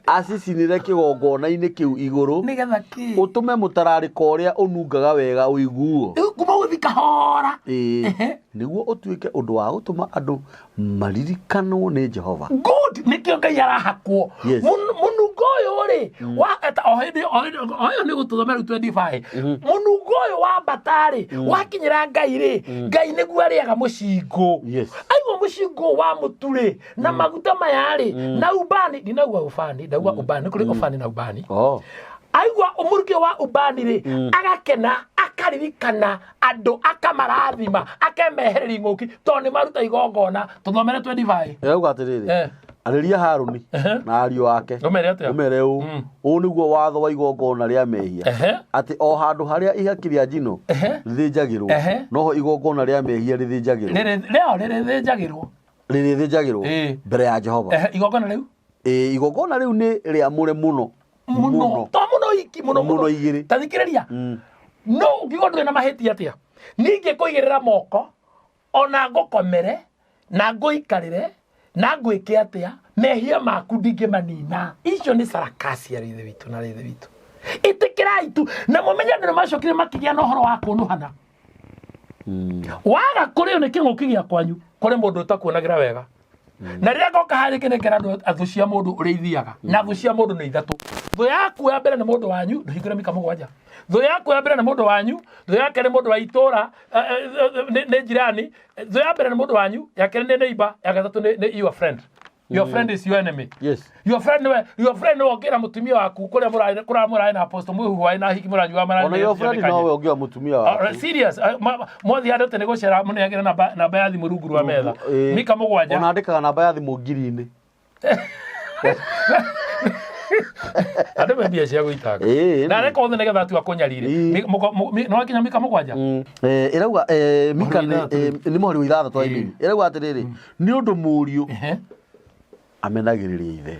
acicinire kĩgongona-inĩ kĩu igũrũ ũtũme mũtararĩko ũrĩa ũnungaga wega ũiguo nĩguo ũtuĩke ũndũ wa gũtũma andũ maririkanwo nĩ Jehova. Nĩkĩo Ngai arahakwo mũnungo ũyũ rĩ oyo nĩ gũtũthomera 25 mũnungo ũyũ wa mbatarĩ wakinyĩra Ngai rĩ Ngai nĩguo arĩaga mũcingo aigua mũcingo wa mũtu rĩ na maguta maya rĩ na ubani ndinauga ubani ndauga ubani kũrĩ ubani na ubani aigua ũmũrukio wa ubani rĩ agakena akaririkana andũ akamarathima akemehereri ng'ũki tondũ nĩ maruta igongona tũthomere 25 ĩrauga atĩrĩrĩ arĩria Harũni na ariũ ake ũmere ũũ nĩguo watho wa igongona rĩa mehia atĩ o handũ harĩa ihaki rĩa njino rĩthĩnjagĩrwo noho igongona rĩa mehia rĩrĩthĩnjagĩrwo mbere ya Jehova. Igongona rĩu nĩ rĩamũre mũno mũno igĩrĩ tathikĩrĩria no ũngĩkorwo ndũrĩ na mahĩtia atĩa ningĩ kũigĩrĩra moko ona ngũkomere na ngũikarĩre na ngwĩke atĩa mehia maku ndingĩmanina. Icio nĩ sarakasi ya ithe witũ na ithe witũ ĩtĩkĩrai tu na mũmenye andũ nĩmacokire makĩgĩa na ũhoro wa kũnuhana waga kũrĩo nĩ kĩng'ũki gĩa kwanyu kũrĩ mũndũ ũtakuonagĩra wega na rĩrĩa ngoka harĩ kĩnengera andũ athũ cia mũndũ ũrĩithiaga na athũ cia mũndũ nĩ ithatũ. Thũ yaku ya mbere nĩ mũndũ wanyu ndũhingũre Mika 7. Thũ yaku ya mbere nĩ mũndũ wanyu, thũ ya kerĩ nĩ mũndũ wa itũra nĩ jirani, thũ ya mbere nĩ mũndũ wanyu, ya kerĩ nĩ neighbor, ya gatatũ nĩ your friend. Your friend is your enemy. Yes. Your friend wokĩra mũtumia waku kũrĩa mũraĩ na apostle mwĩhuhwaĩ na hiki mũranyua maranyua. Ona your friend nowe ũngĩoya mũtumia waku. Serious. Mwathi handũ tene gũcera mũnengere namba ya thimũ rungu rwa metha. Mika 7. Ona andĩkaga namba ya thimũ ngiri-inĩ. Andũ mebia cia gũitanga. Na reka othe nĩgetha atua kũnyarire. No akinya Mika 7. Ĩrauga Mika nĩ mũhari wa ithathatũ aimini. Ĩrauga atĩrĩrĩ nĩ ũndũ mũriũ amenagĩrĩria ithe.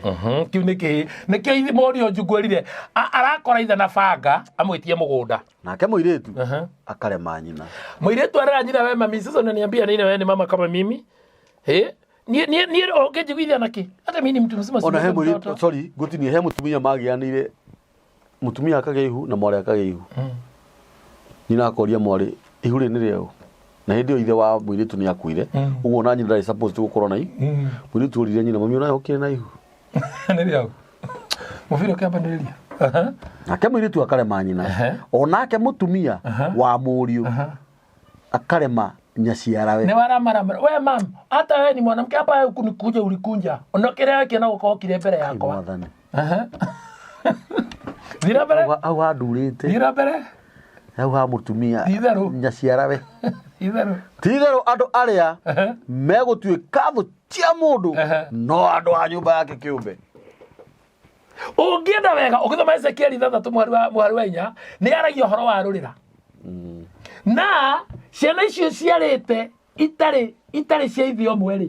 Kiu nĩkĩo ithe mũriũ njugũrire arakora ithe na banga amwĩtie mũgũnda nake mũirĩtu akarema nyina. Mũirĩtu arera nyina we mami sasa unaniambia nini wewe ni mama kama mimi ni ũngĩnjiguithia naki hata mimi ni mtu mzima. Ona he mũirĩtu sorry gũtinie he mũtumia magĩanĩire mũtumia akagĩa ihu na mwarĩ akagĩa ihu nyina akoria mwarĩ ihu rĩ nĩ rĩao na hĩndĩ ĩyo ithe wa mũirĩtu nĩ akuire ũguo na nyina ndarĩ supposed gũkorwo na ihu mũirĩtu ũrire nyina mami ona okire na ihu nĩ rĩao mũbira ũkĩambanĩrĩria nake mũirĩtu akarema nyina onake mũtumia wa mũriũ akarema nyaciarawe. Nĩ waramara we mam hata wewe ni mwanamke hapa kunikuja ulikunja onokere yake na uko kile mbere yakwa thira mbere au andurite thira mbere au ha mũtumia nyaciarawe titherũ andũ arĩa megũtuĩka thũ cia mũndũ no andũ a nyũmba yake kĩũmbe. Ũngĩenda wega ũgĩthoma Ezekieli 3 mũhari wa 4 nĩ aragia ũhoro wa rũrĩra na ciana icio ciarĩte itarĩ cia ithe ũmwe rĩ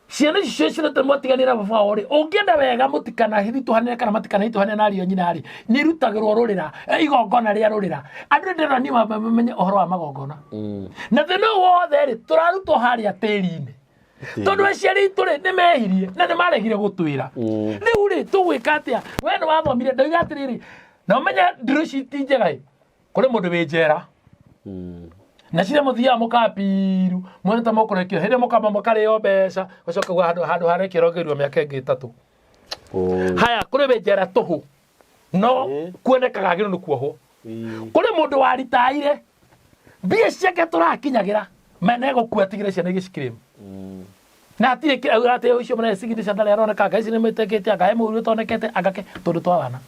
ciana icio ciarĩte mwatiganĩra baba wao rĩ ũngĩenda wega mũtikanahithituhanĩre kana matikanahithituhanĩre na ariũ nyina rĩ nĩ irutagĩrwo rũrĩra igongona rĩa rũrĩra. Andũ ndĩrona ni mamenye ũhoro wa magongona na thĩna wothe rĩ tũrarutwo harĩa tĩri-inĩ tondũ aciari itũ rĩ nĩ mehirie na nĩ maregire gũtwĩra. Rĩu rĩ tũgwĩka atĩa we nĩ wathomire ndoiga atĩrĩrĩ na ũmenye ndĩrũ ici ti njega kũrĩ mũndũ wĩ njera na ciria mũthiaga mũkapiru mwene ta mũkũrekio hĩndĩ mũkamba mũkarĩo mbeca gũcoka handũ harekĩrwo ngĩrua mĩaka ĩngĩ 3 haya kuri benjera tuhu no kuonekaga agiro ni kuoho kuri mundu wa ritaire mbia ciake turakinyagira mene gukuatigire ciana igicikiremu na atire kira ate ucio mena sigindi chandale aroneka gaisi ni metekete agahe muri tonekete agake tondu twawana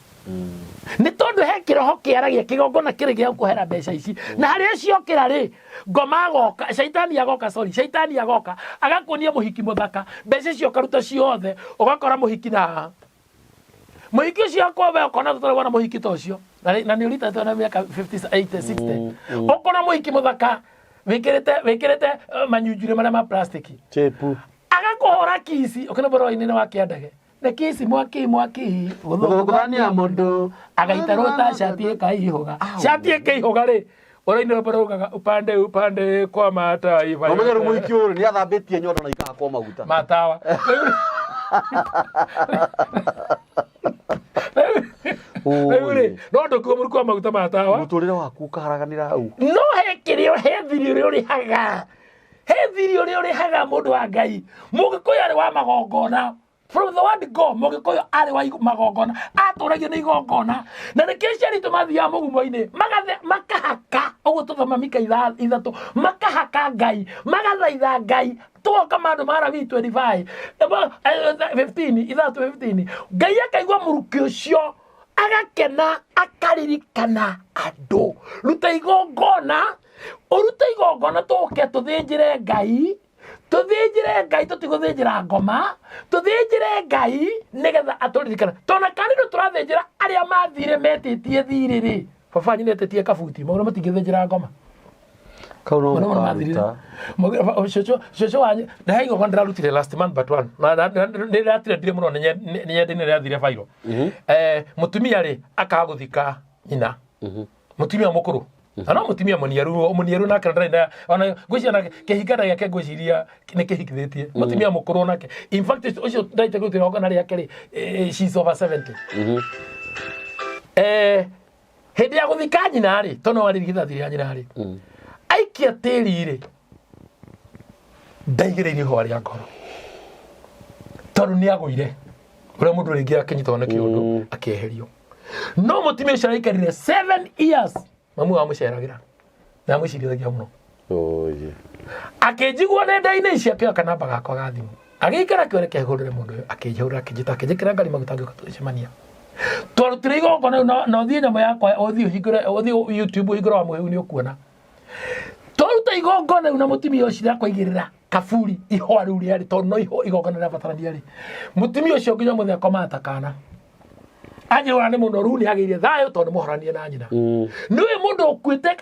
ni tondu he kiroho kiaragia kigongona kiri gia kuhera mbeca ici na hari acio kira ri ngoma goka shaitani agoka shaitani agoka agakunia muhiki muthaka mbeca cio karuta ciothe ugakora muhiki na muhiki ucio akobe ukona tutara muhiki tocio na ni urita twana miaka 50 80 60 ukona muhiki muthaka wikirite manyunjure maria ma plastic chepu agakuhora kisi ukena boroini wa kiandage na kisi mwaki guthania mundu agaitarota shati ekaihoga shati ekaihoga ri oroini borogaga upande kwa mata iva omenyeru muhiki uru ni athambitie nyondo na ikaha kwa maguta matawa Uri no ndokuo muri kwa maguta matawa muturire waku ukaharaganira hau no he kirio he thirio uri haga he thirio uri haga mundu wa Ngai mugikuyu ari wa magongona from the word go mugikuyu ari wa magongona aturagio ni igongona na nikesha ritu mathia mugumo-ini makahaka uguo tuthoma Mika ithatu makahaka Ngai magathaitha Ngai tuoka mandu mara V25 15 ithatu 15 Ngai akaigua muruki ucio agakena akaririkana andu ruta igongona uruta igongona tuke tuthinjire Ngai tutiguthinjira ngoma tuthinjire Ngai nigetha aturirikana tona kanino turathinjira aria mathire metitie thiri ri baba nyinetetie kabuti maura matingithinjira ngoma kauno mathire shosho wanyu na haigo kondra rutire last month but one na ni ratire dire muno ni ndine rathire fairo mutumia ri akaguthika nyina mutumia mukuru ana mutumia muniaru na kana na ona gwiciana kehigana yake gwiciria ni kehigithitie mutumia mukuru nake in fact ucio ndaite gutira ogana ri yake ri she's over 70 hindi ya guthika nyina ri tono wari githathire nyina ri aikia tiri ri ndaigire ho ari akoro toru ni aguire ure mundu ringi akinyitwo na kiundu akeherio no mutumia ucio aikarire 7 years mamu wa muceragira na mucirithagia muno oye akejigwo nenda-ini ici akioya kanamba gakwa ga thimu agikara kiore kehurire mundu akejura akijikira ngari magutangika tucemania twarutire igongona na uthie nyamo yakwa uthie YouTube igoro wa muhiu ni ukuona twaruta igongona na mutumia ucio akoigirira kaburi ihwa riu riari tondu no iho igongona na batarania ri mutumia ucio nginya muthe komata kana anyirwa ni mundu runi agiire thayo tondu muhoranie na nyina niwe mundu ukuite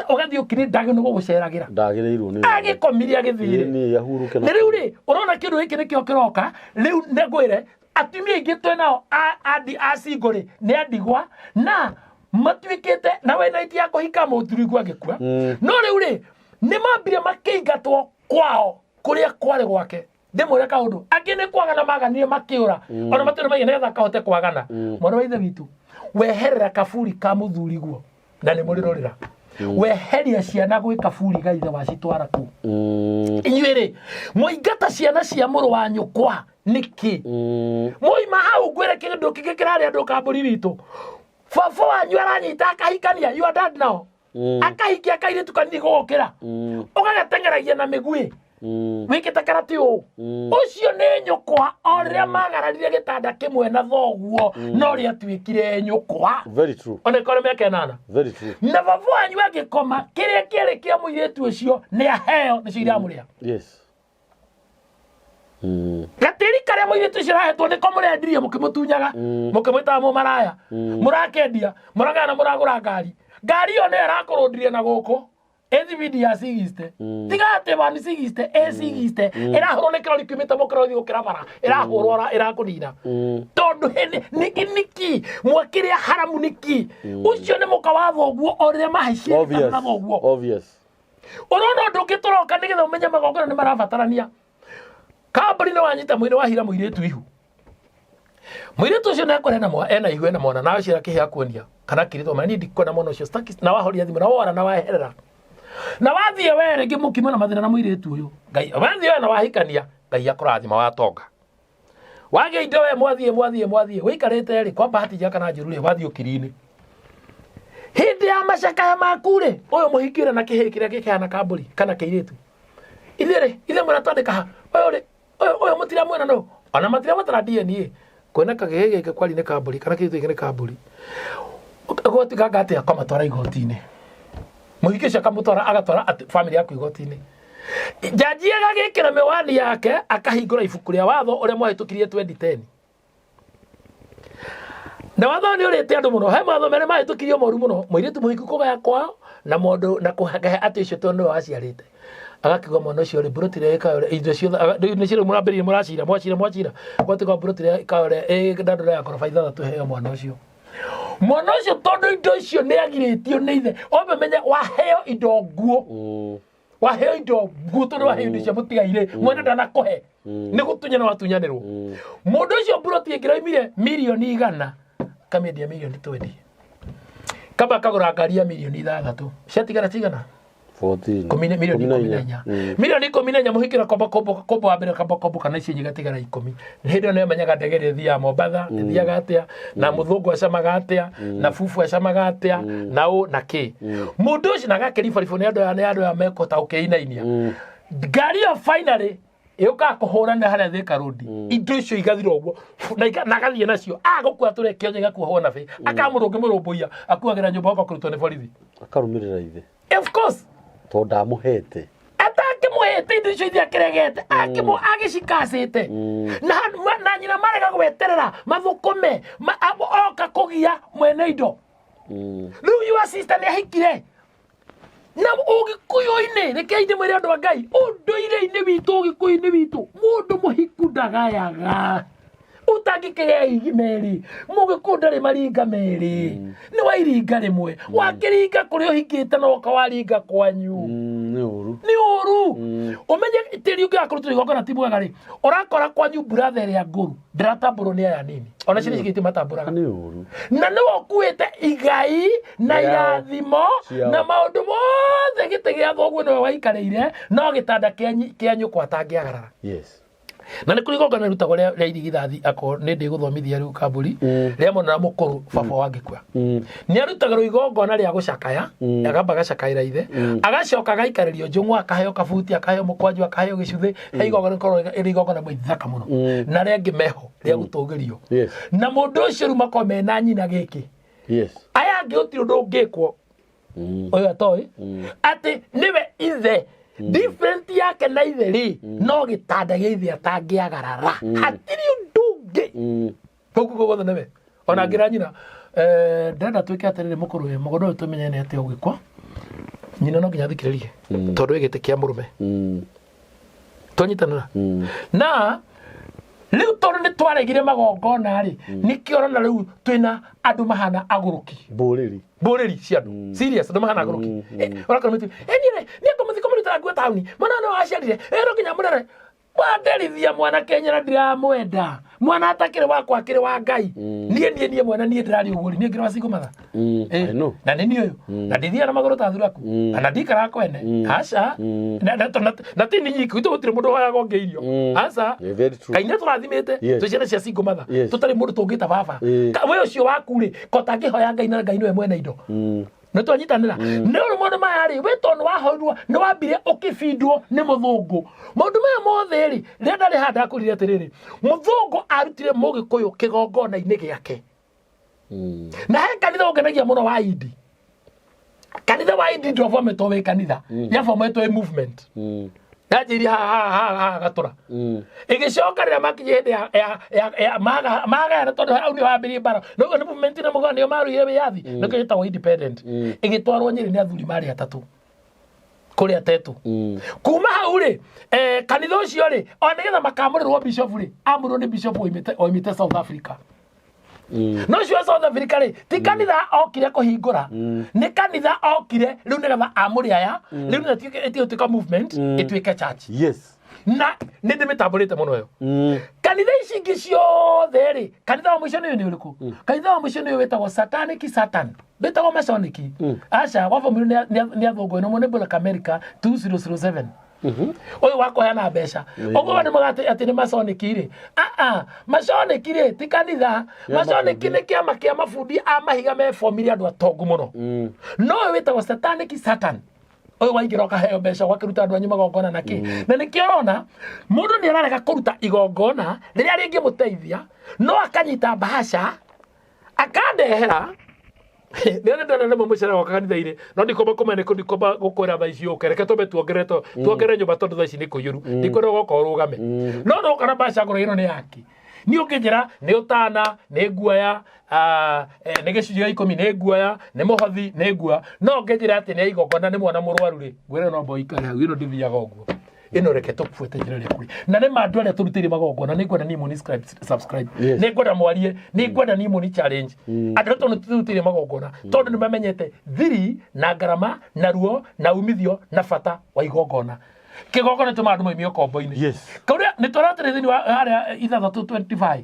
ugathie ukiri ndagi no guceragira ndagirirwo ni agikomiria githire ni yahuruke na riu ri urona kindu giki nikio kiroka riu negwire atumia ingi twena adi asinguri ni andigwa na matwikite na wena itia kuhika muthurigwa gikua no riu ri ni mambire makiingatwo kwao kuria kware gwake ndimwire kaundu akine kwagana maganire makiura ona matiro mai netha kahote kwagana mwana wa ithe witu weherera kaburi ka muthuriguo na ni murirorira weheria ciana gwi kaburi ga ithe wacitwara ku inyuire muingata ciana cia muru wa nyukwa niki muima hau gwire kindu kigikirari andu kamburi witu baba wanyu aranyita akahikania you are dad now akahikia kairitu kanini gukira ugagatengeragia na migui wikita karati u ucio ni nyukwa oria magararire gitanda kimwe na thoguo no ria twikire nyukwa very true ona ikore meke nana very true na baba wanyu agikoma kiria kiari kia muiretu ucio ni aheo ni ciria muria yes gatiri karia muiretu ucio rahetwo ni komurendirie mukimutunyaga mukimwita mu maraya murakendia muragana muragura ngari yo ne rakorodirie na guko Ezibidi ya sigiste. Tigate bani sigiste, sigiste. Era horone kirori kumeta mokradi okira bara. Era horora era kunina. Todo hene niki mwakire haramu niki. Ucio ne mukawatho guo ore mahishi na guo. Obvious. Orono ndukitoroka nigetha umenye magongona ni marabatarania. Kambari no wanyita mwire wahira muiretu ihu. Muiretu ucio ne kore na mwa ena ihu ena mwana nawe cira kihia kuonia. Kana kirito mani ndikona mono ucio staki na wahoria thimu na wora na waherera. Na wathie were ngimukima na mathina na muiretu uyu Ngai wathie na wahikania Ngai akurathima watonga wage indo we mwathie wikarite ri kwa bahati jaka na njuru ri wathie ukiri-ini hindi ya macakaya maku ri uyu muhikire na kihikire gikihana kamburi kana kiiritu ithe mwana twandika ha uyu mutira mwena no ona matira matara DNA kwena kagege kwali ne kamburi kana kiiritu gikene kamburi goti gagate akoma twara igoti-ini muhikisha kamutwara agatwara family yaku igoti-ini jaji agagikira mewani yake akahingura ibuku ria watho uria mwahitukirie 2010 na watho ni urite andu muno he watho mere mahitukirio moru muno muiritu muhiku kugaya kwao na mundu na kuhagahe ati ucio tondu waciarite agakiuga mwana ucio ri burutire ikaore indo ciothe ni cire murambiririe mwacira gwatiga burutire ikaore ndandura ya koroba ithathatu heo mwana ucio tondu indo icio ni agiritio ni ithe ombe menye waheo indo nguo waheo indo nguo tondu waheo indo cia mutigaire mwana ndanakuhe ni gutunya na watunyanirwo mundu ucio burutire ngiraimire milioni 100 kamedia milioni 20 kaba kagura ngari ya milioni 6 ciatigara tigana 14 milioni 14 milioni 14 muhikira kombo abere kombo kana ici nyigatigara 10 hindi no menyaga ndegere thia Mombatha thiaga atia na muthungu acamaga atia na fufu acamaga atia na u na ki mundu ucio na gakeribariboni andu ya mekota ukiinainia ngari ya finally yuka kuhurana haria Thika Road indo icio igathira uguo na gathie nacio agukua turekio nyiga kuhwo na fe akamurungi murumbuia akuagira nyumba oko kurutwo ni borithi akarumirira ithe of course tonda muhete muhete indo icio ithia kiregete agicikacite na nyina marega gweterera mathukume oka kugia mwene indo riu your sister ni ahikire na ugikuyu-ini reke mwire andu a Ngai unduire-ini witu ugikuyu-ini witu mundu muhiku ndagayaga utangikigea igimeri mugikundari maringa meri ni wairinga rimwe wakiringa kuri uhikite no kawaringa kwanyu ni uru umenye tiri ugi akurutu igoko na timu gari urakora kwanyu brother ya nguru ndiratamburo ni aya nini ona ciri cigiti matamburaga ni uru na ni wokuite igai na irathimo na maundu mothe gite gia thoguo no waikareire no gitanda kianyu kwatangiagarara yes na ni kuri gongana rutagwo ria irigithathi ako ni ndi guthomithia riu kamburi ria mwana na mukuru baba wangikwa ni arutaga igongona ria gucakaya agamba gacakaira ithe agacoka gaikarerio njungu akaheo kabuti akaheo mukwanju akaheo gicuthi igongona korwo igongona mwithaka muno na ria ngimeho ria gutugirio na mundu ucio ru makome na nyina giki aya ngiutiro ndungikwo oyo atoi ati niwe ithe different yake na itheri no gitanda gia ithe atangiagarara hatiri ndungi koguo gothe nebe ona ngira nyina ndenda twike atirire mukuru we mugono we tumenye ne ati ugikwa nyina no nginya thikiririe tondu igite kia murume tonyitanira na riu tondu ni twaregire magongona ri nikio na riu twina andu mahana aguruki mburiri cia andu serious andu mahana aguruki orakora mitu enire ni akomuthi komuruta ngwe tauni mwana no aciarire ero kinya murere wanderithia mwana Kenya ndiramwenda mwana atakire wakwa akire wa Ngai nie mwana nie ndirari uguri nie ngira wasingo matha na nini uyu na ndithia na maguru ta thuraku na ndikara kwene aca na tini nyiki tutire mundu hoya gongeirio aca kaina turathimite tuciana cia singo matha tutari mundu tungita baba we ucio waku ri kotangihoya Ngai na Ngai niwe mwene indo no twanyitanira no mundu mayari we tonu wahoirwo ni wambire ukifindwo ni muthungu mundu maya mothe ri renda ri handa akurire atiriri muthungu arutire mugikuyu kigongona-ini giake na he kanitha ungenagia muno wa Idi kanitha wa Idi ndio fometwo we kanitha ya fometwo we movement najiri ha gatura igicoka rira makinye hindi ya maga na tondu au ni wambirie bara no ni movement na mugani yo maru yewe yathi no kiyitagwo independent igitwarwo Nyeri ni athuri mari atatu kuri atetu kuma hau ri kanitha ucio ri ona getha makamurirwo bishop ri amurwo ni bishop oimite South Africa no cio South Africa ri ti kanitha okire kuhingura ni kanitha okire riu nigetha amuri aya riu na etiutika movement ituike church yes na ni ndimitamburite muno yo kanitha ici ingi ciothe ri kanitha wa mwisho ni uriku kanitha wa mwisho ni wetagwo satanic satan betagwo masonic aca wafa mwiru ni athungu no mone Black America 2007 Oyo wako yana mbeca. Ogo bado magate ati ni masoniki ri. Masoniki ri ti kanitha. Masoniki ni kiama kia mafundi a mahiga me formula andu atongu muno. No witagwo satanic Satan. Oyo waingira kaheo mbeca wakiruta andu anyu magongona naki. Na nikiona mundu ni ararega kuruta igongona riria ringi muteithia no akanyita bahasha akandehera. Nene ndana na mucera wa kanitha-ini no ndikoma komene ko ndikoma gukwira thaici uke reke tobe tuongere nyumba tondu thaici ni kuyuru ndikwira goko rugame no kana basha ngoro ino ni yaki ni ukinjira ni utana ni guaya ni gicunjio gĩa 10 ni guaya ni muhothi ni gua no nginjira ati ni igongona ni mwana murwaru ri ngwire no boikare hau ino ndithiaga uguo ino reke tukufuete njira ria kuri na ni mandu aria turutire magongona ni ngwenda ni moni subscribe ni ngwenda mwarie ni ngwenda ni moni challenge andu tondu turutire magongona tondu ni mamenyete thiri na ngarama na ruo na umithio na bata wa igongona kigongona tuma andu maimio kombo-ini kauria ni turatere thini wa haria 325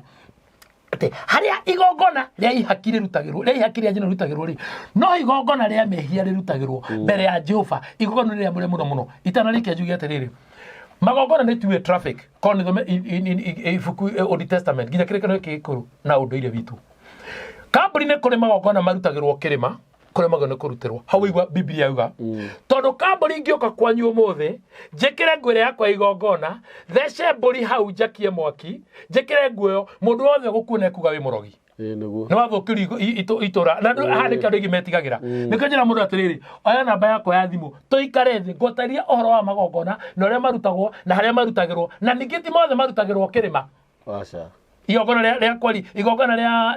ate haria igongona ria ihakire rutagirwo ria ihakire njino rutagirwo ri no igongona ria mehia rutagirwo mbere ya Jehova igongona ria mure muno itana rikia njugi atiriri magongona ni tuwe traffic koni thome ifuku Old Testament ginya kirekano kikuru na unduire witu kamburi ne kuri magongona marutagirwo kirima kuri magongona kurutirwo hau igwa Biblia yuga tondu kamburi ngioka kwanyu umuthi njekire ngwire yakwa igongona thece mburi hau njakie mwaki njekire nguyo mundu wothe gukuna kuga wi murogi niguo ni wathukiri itura na hande kandu igimetigagira nikyo njira mundu atiriri oya namba yakwa ya thimu tuikare thi ngotaria uhoro wa magongona na uria marutagwo na haria marutagirwo na ningi ti mothe marutagirwo kirima acha igongona ria kwari igongona ria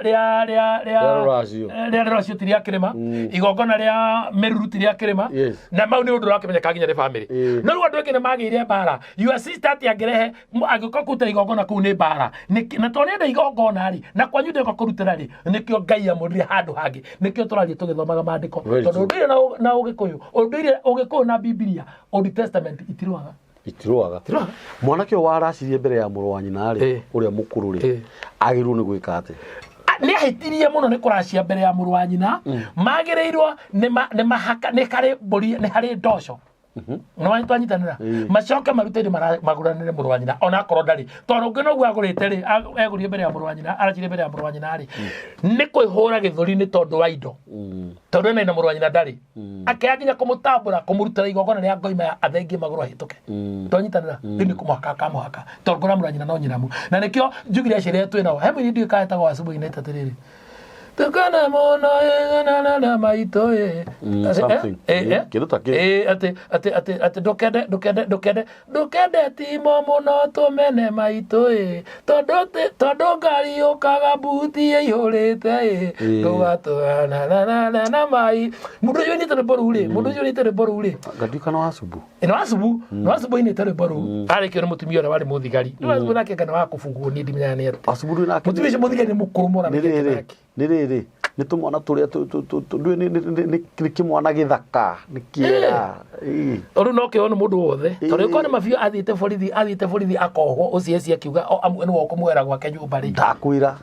Ruracio tiria kirima igongona ria Meruruti ria kirima na mau ni undu wakimenyeka nginya ni family no ru andu ekene magire bara your sister ati angerehe agikoka kuta igongona kuu ni bara na to nenda igongona ri na kwanyu ndeko kurutira ri nikio Ngai amurire handu hangi nikio turarie tugithomaga maandiko tondu ndire na ugikuyu ndire ugikuyu na Biblia Old Testament itiruaga mwanake waracirie mbere ya muru wa nyina ri uria mukuru ri agirwo ni gwika ati ni ahitirie muno ni kuracia mbere ya muru wa nyina magireirwo ni mahaka ni kare mburi ni hari ndosho no wanyu twanyitanira macoke marutire maguranire muru wa nyina ona korwo ndari tondu ngino gwa agurite ri egurie mbere ya muru wa nyina aracire mbere ya muru wa nyina ri ni kwihura githuri ni tondu wa indo tondu na muru wa nyina ndari akeaginya kumutambura kumurutira igongona ria ngoima ya athengi maguru ahituke twanyitanira ni kumaka kamuhaka tondu ngora muru wa nyina no nyinamu na nikio njugire ciria twinao hemu ndi kaetagwo asubuhi neta tiriri tukana mono na maito ate dokede timo muno tumene maito todo ngari ukaga buti ihurite tugatwana mai mundu uyu ni tere boru ri gadikana wasubu no asubu ni tere boru ari kero mutumia ora wari muthigari no asubu nake kana wakufunguo ni ndimenya ni ati asubu nake mutumia muthigari ni mukuru mona ni riri ni tumwana turia ni kimwana githaka ni kiera oru no ke onu mundu wothe tondu ko ni mafio athite borithi akohwo ucieci akiuga amwe ni woko mwera gwake nyumba ri ndakwira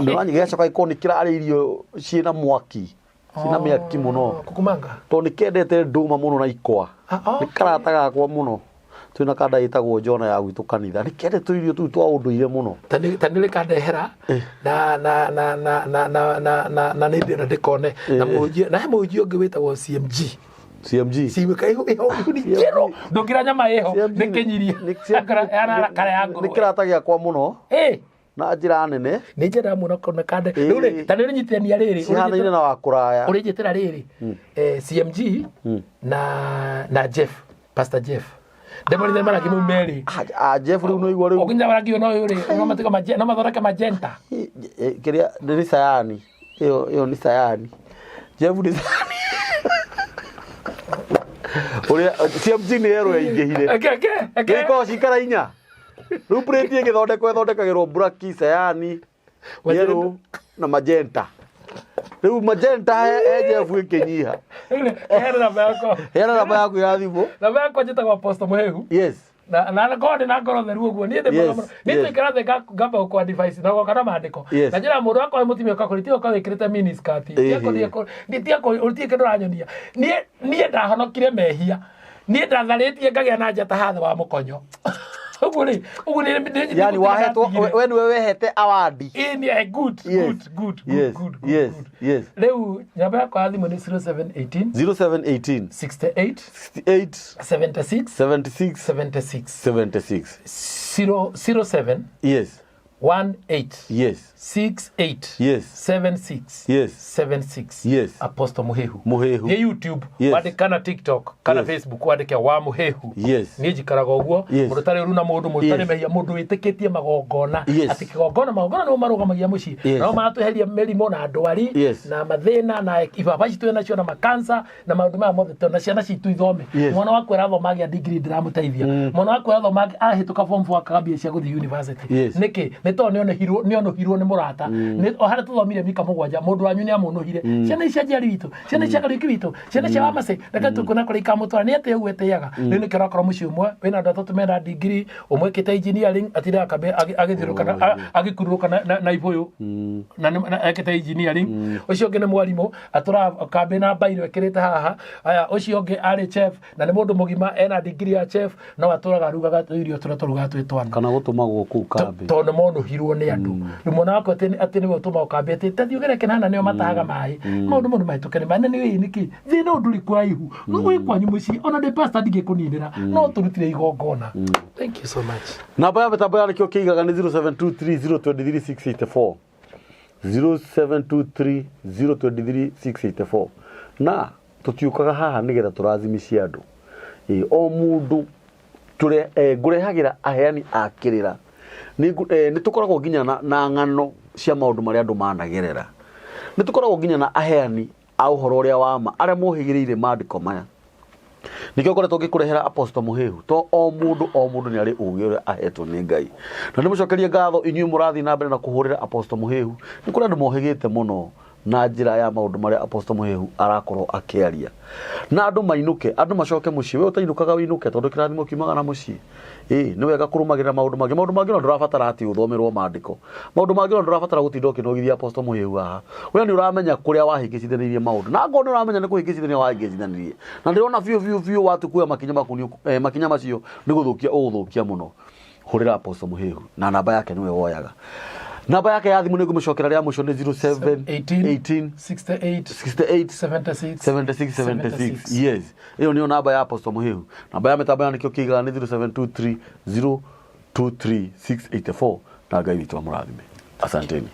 ndanyi gecoka ikonikira ari irio ciina mwaki ciina miaki muno kukumanga to ni kendete nduma muno na ikwa ni karata gakwa muno twina kada itagwo Jona ya gwitu kanitha ni kende tuirio tu twa unduire muno tanile kandehera na ni ndina ndikone na mujio na mujio ngwitagwo CMG siweka iho ni kero ndongira nyama iho nikenyirie akara kare yangu nikirata gya kwa muno na njira nene ni njira muno kone kande rure tanile nyitania riri cihanaine na wakuraya uri njitira riri CMG na Jeff Pastor Jeff Demoni de mara kimu meri. Jeff no igwa riu. Oginya bara kiyo no yuri. No matiko magenta, no mathoreke magenta. Kiria ni sayani. Iyo ni sayani. Jeff ni sayani. Uri CMG ni yero ingihire. Okay. Ko cikara inya. Riu preti ithondekagirwo braki sayani. Yero na magenta. Riu magenta Jeff ikinyiha. Hera namba yako ya thimu. Namba yako njitagwo Apostle Muhehu. Yes. Na God na ngoro theru uguo ni ndimo ni twikara the gamba kwa device na gokana maandiko na njira mundu akwa mutimia ukakuriti ukawikirite mini skirt tiako uliti kindu ranyonia ni ndahonokire mehia ni ndatharĩtie ngagĩa na njata hatha wa mũkonyo yani wahetwo we niwe wehete awadi good. Rĩu namba yakwa ya thimũ nĩ 0718 68 76 07 18 68 76 Apostle Muhehu ye YouTube wandikana TikTok kana Facebook wandike wa Muhehu ni njikaraga uguo mundu tari ru na mundu mutari mehia mundu witikitie magongona ati kigongona no marugamagia muci no matweheria merimo na ndwari na mathina na ibaba citu na cio na makansa na maundu ma mothe tona ciana citu ithome mwana wakwa arathomagia degree ndiramuteithia mwana wakwa arathomagia ahituka form 4 akambia cia guthi university niki nito niono hirwo ni murata ni ohara tuthomire mika mugwanja mundu wanyu ni amunuhire ciana icia jari witu ciana cia kariki witu ciana cia wamase reka tukuna kuri kamutwa ni ate uweteyaga ni ni kirakora muci umwe wina ndatu tumenda degree umwe kita engineering atira akabe agithiruka agikuruka na iboyo na akita engineering ucio ngene mwarimu atura akabe na bairo ekirite haha aya ucio nge ari chef na ni mundu mugima ena degree ya chef no aturaga rugaga irio turuga twitwana kana gutumagwo ku kambe tono mono hirwo ni andu rumona wako ati ni gutuma ukambe ati tathiugere kenana nio matahaga mai maundu mono maitukene mane ni niki thina nduri kwa ihu no kwanyu muci ona de pastor dige kuninira no turutire igongona. Thank you so much. Namba ya betambo ya nikio kigaga ni 0723023684 0723023684 na tutiukaga haha nigetha turazimisia andu o mundu tule ngurehagira aheani akirira ni tukoragwo nginya na ng'ano cia maundu maria andu managerera ni tukoragwo nginya na aheani a uhoro uria wa ma aria mohigiriire maandiko maya nikio ngoretwo ngikurehera Apostle Muhehu to o mundu ni ari ugi uria ahetwo ni Ngai na nimucokerie ngatho inyuĩ murathi na mbere na kuhurira Apostle Muhehu ni kuri andu mohigite muno na njira ya maundu maria Apostle Muhehu arakorwo akiaria na andu mainuke andu macoke muci we utainukaga winuke tondu kirathimo kiumaga na muci ni wega kurumagira maundu magi no ndurabatara ati uthomerwo maandiko maundu magi no ndurabatara gutinda ukinogithia Apostle Muhehu haha we ni uramenya kuria wahingicithanirie maundu na ngo ni uramenya ni kuhingicithania wahingicithanirie na ndirona biu watu kuya makinya makuni makinya macio ni guthukia muno hurira Apostle Muhehu na namba yake niwe woyaga. Namba yake ya thimu nigumicokera ria muco ni 0718 68 76 yes iyo niyo namba ya Apostle Muhehu. Namba ya mitambo ya nikio kigaga ni 0723023684 na Ngai witu amurathime. Asanteni.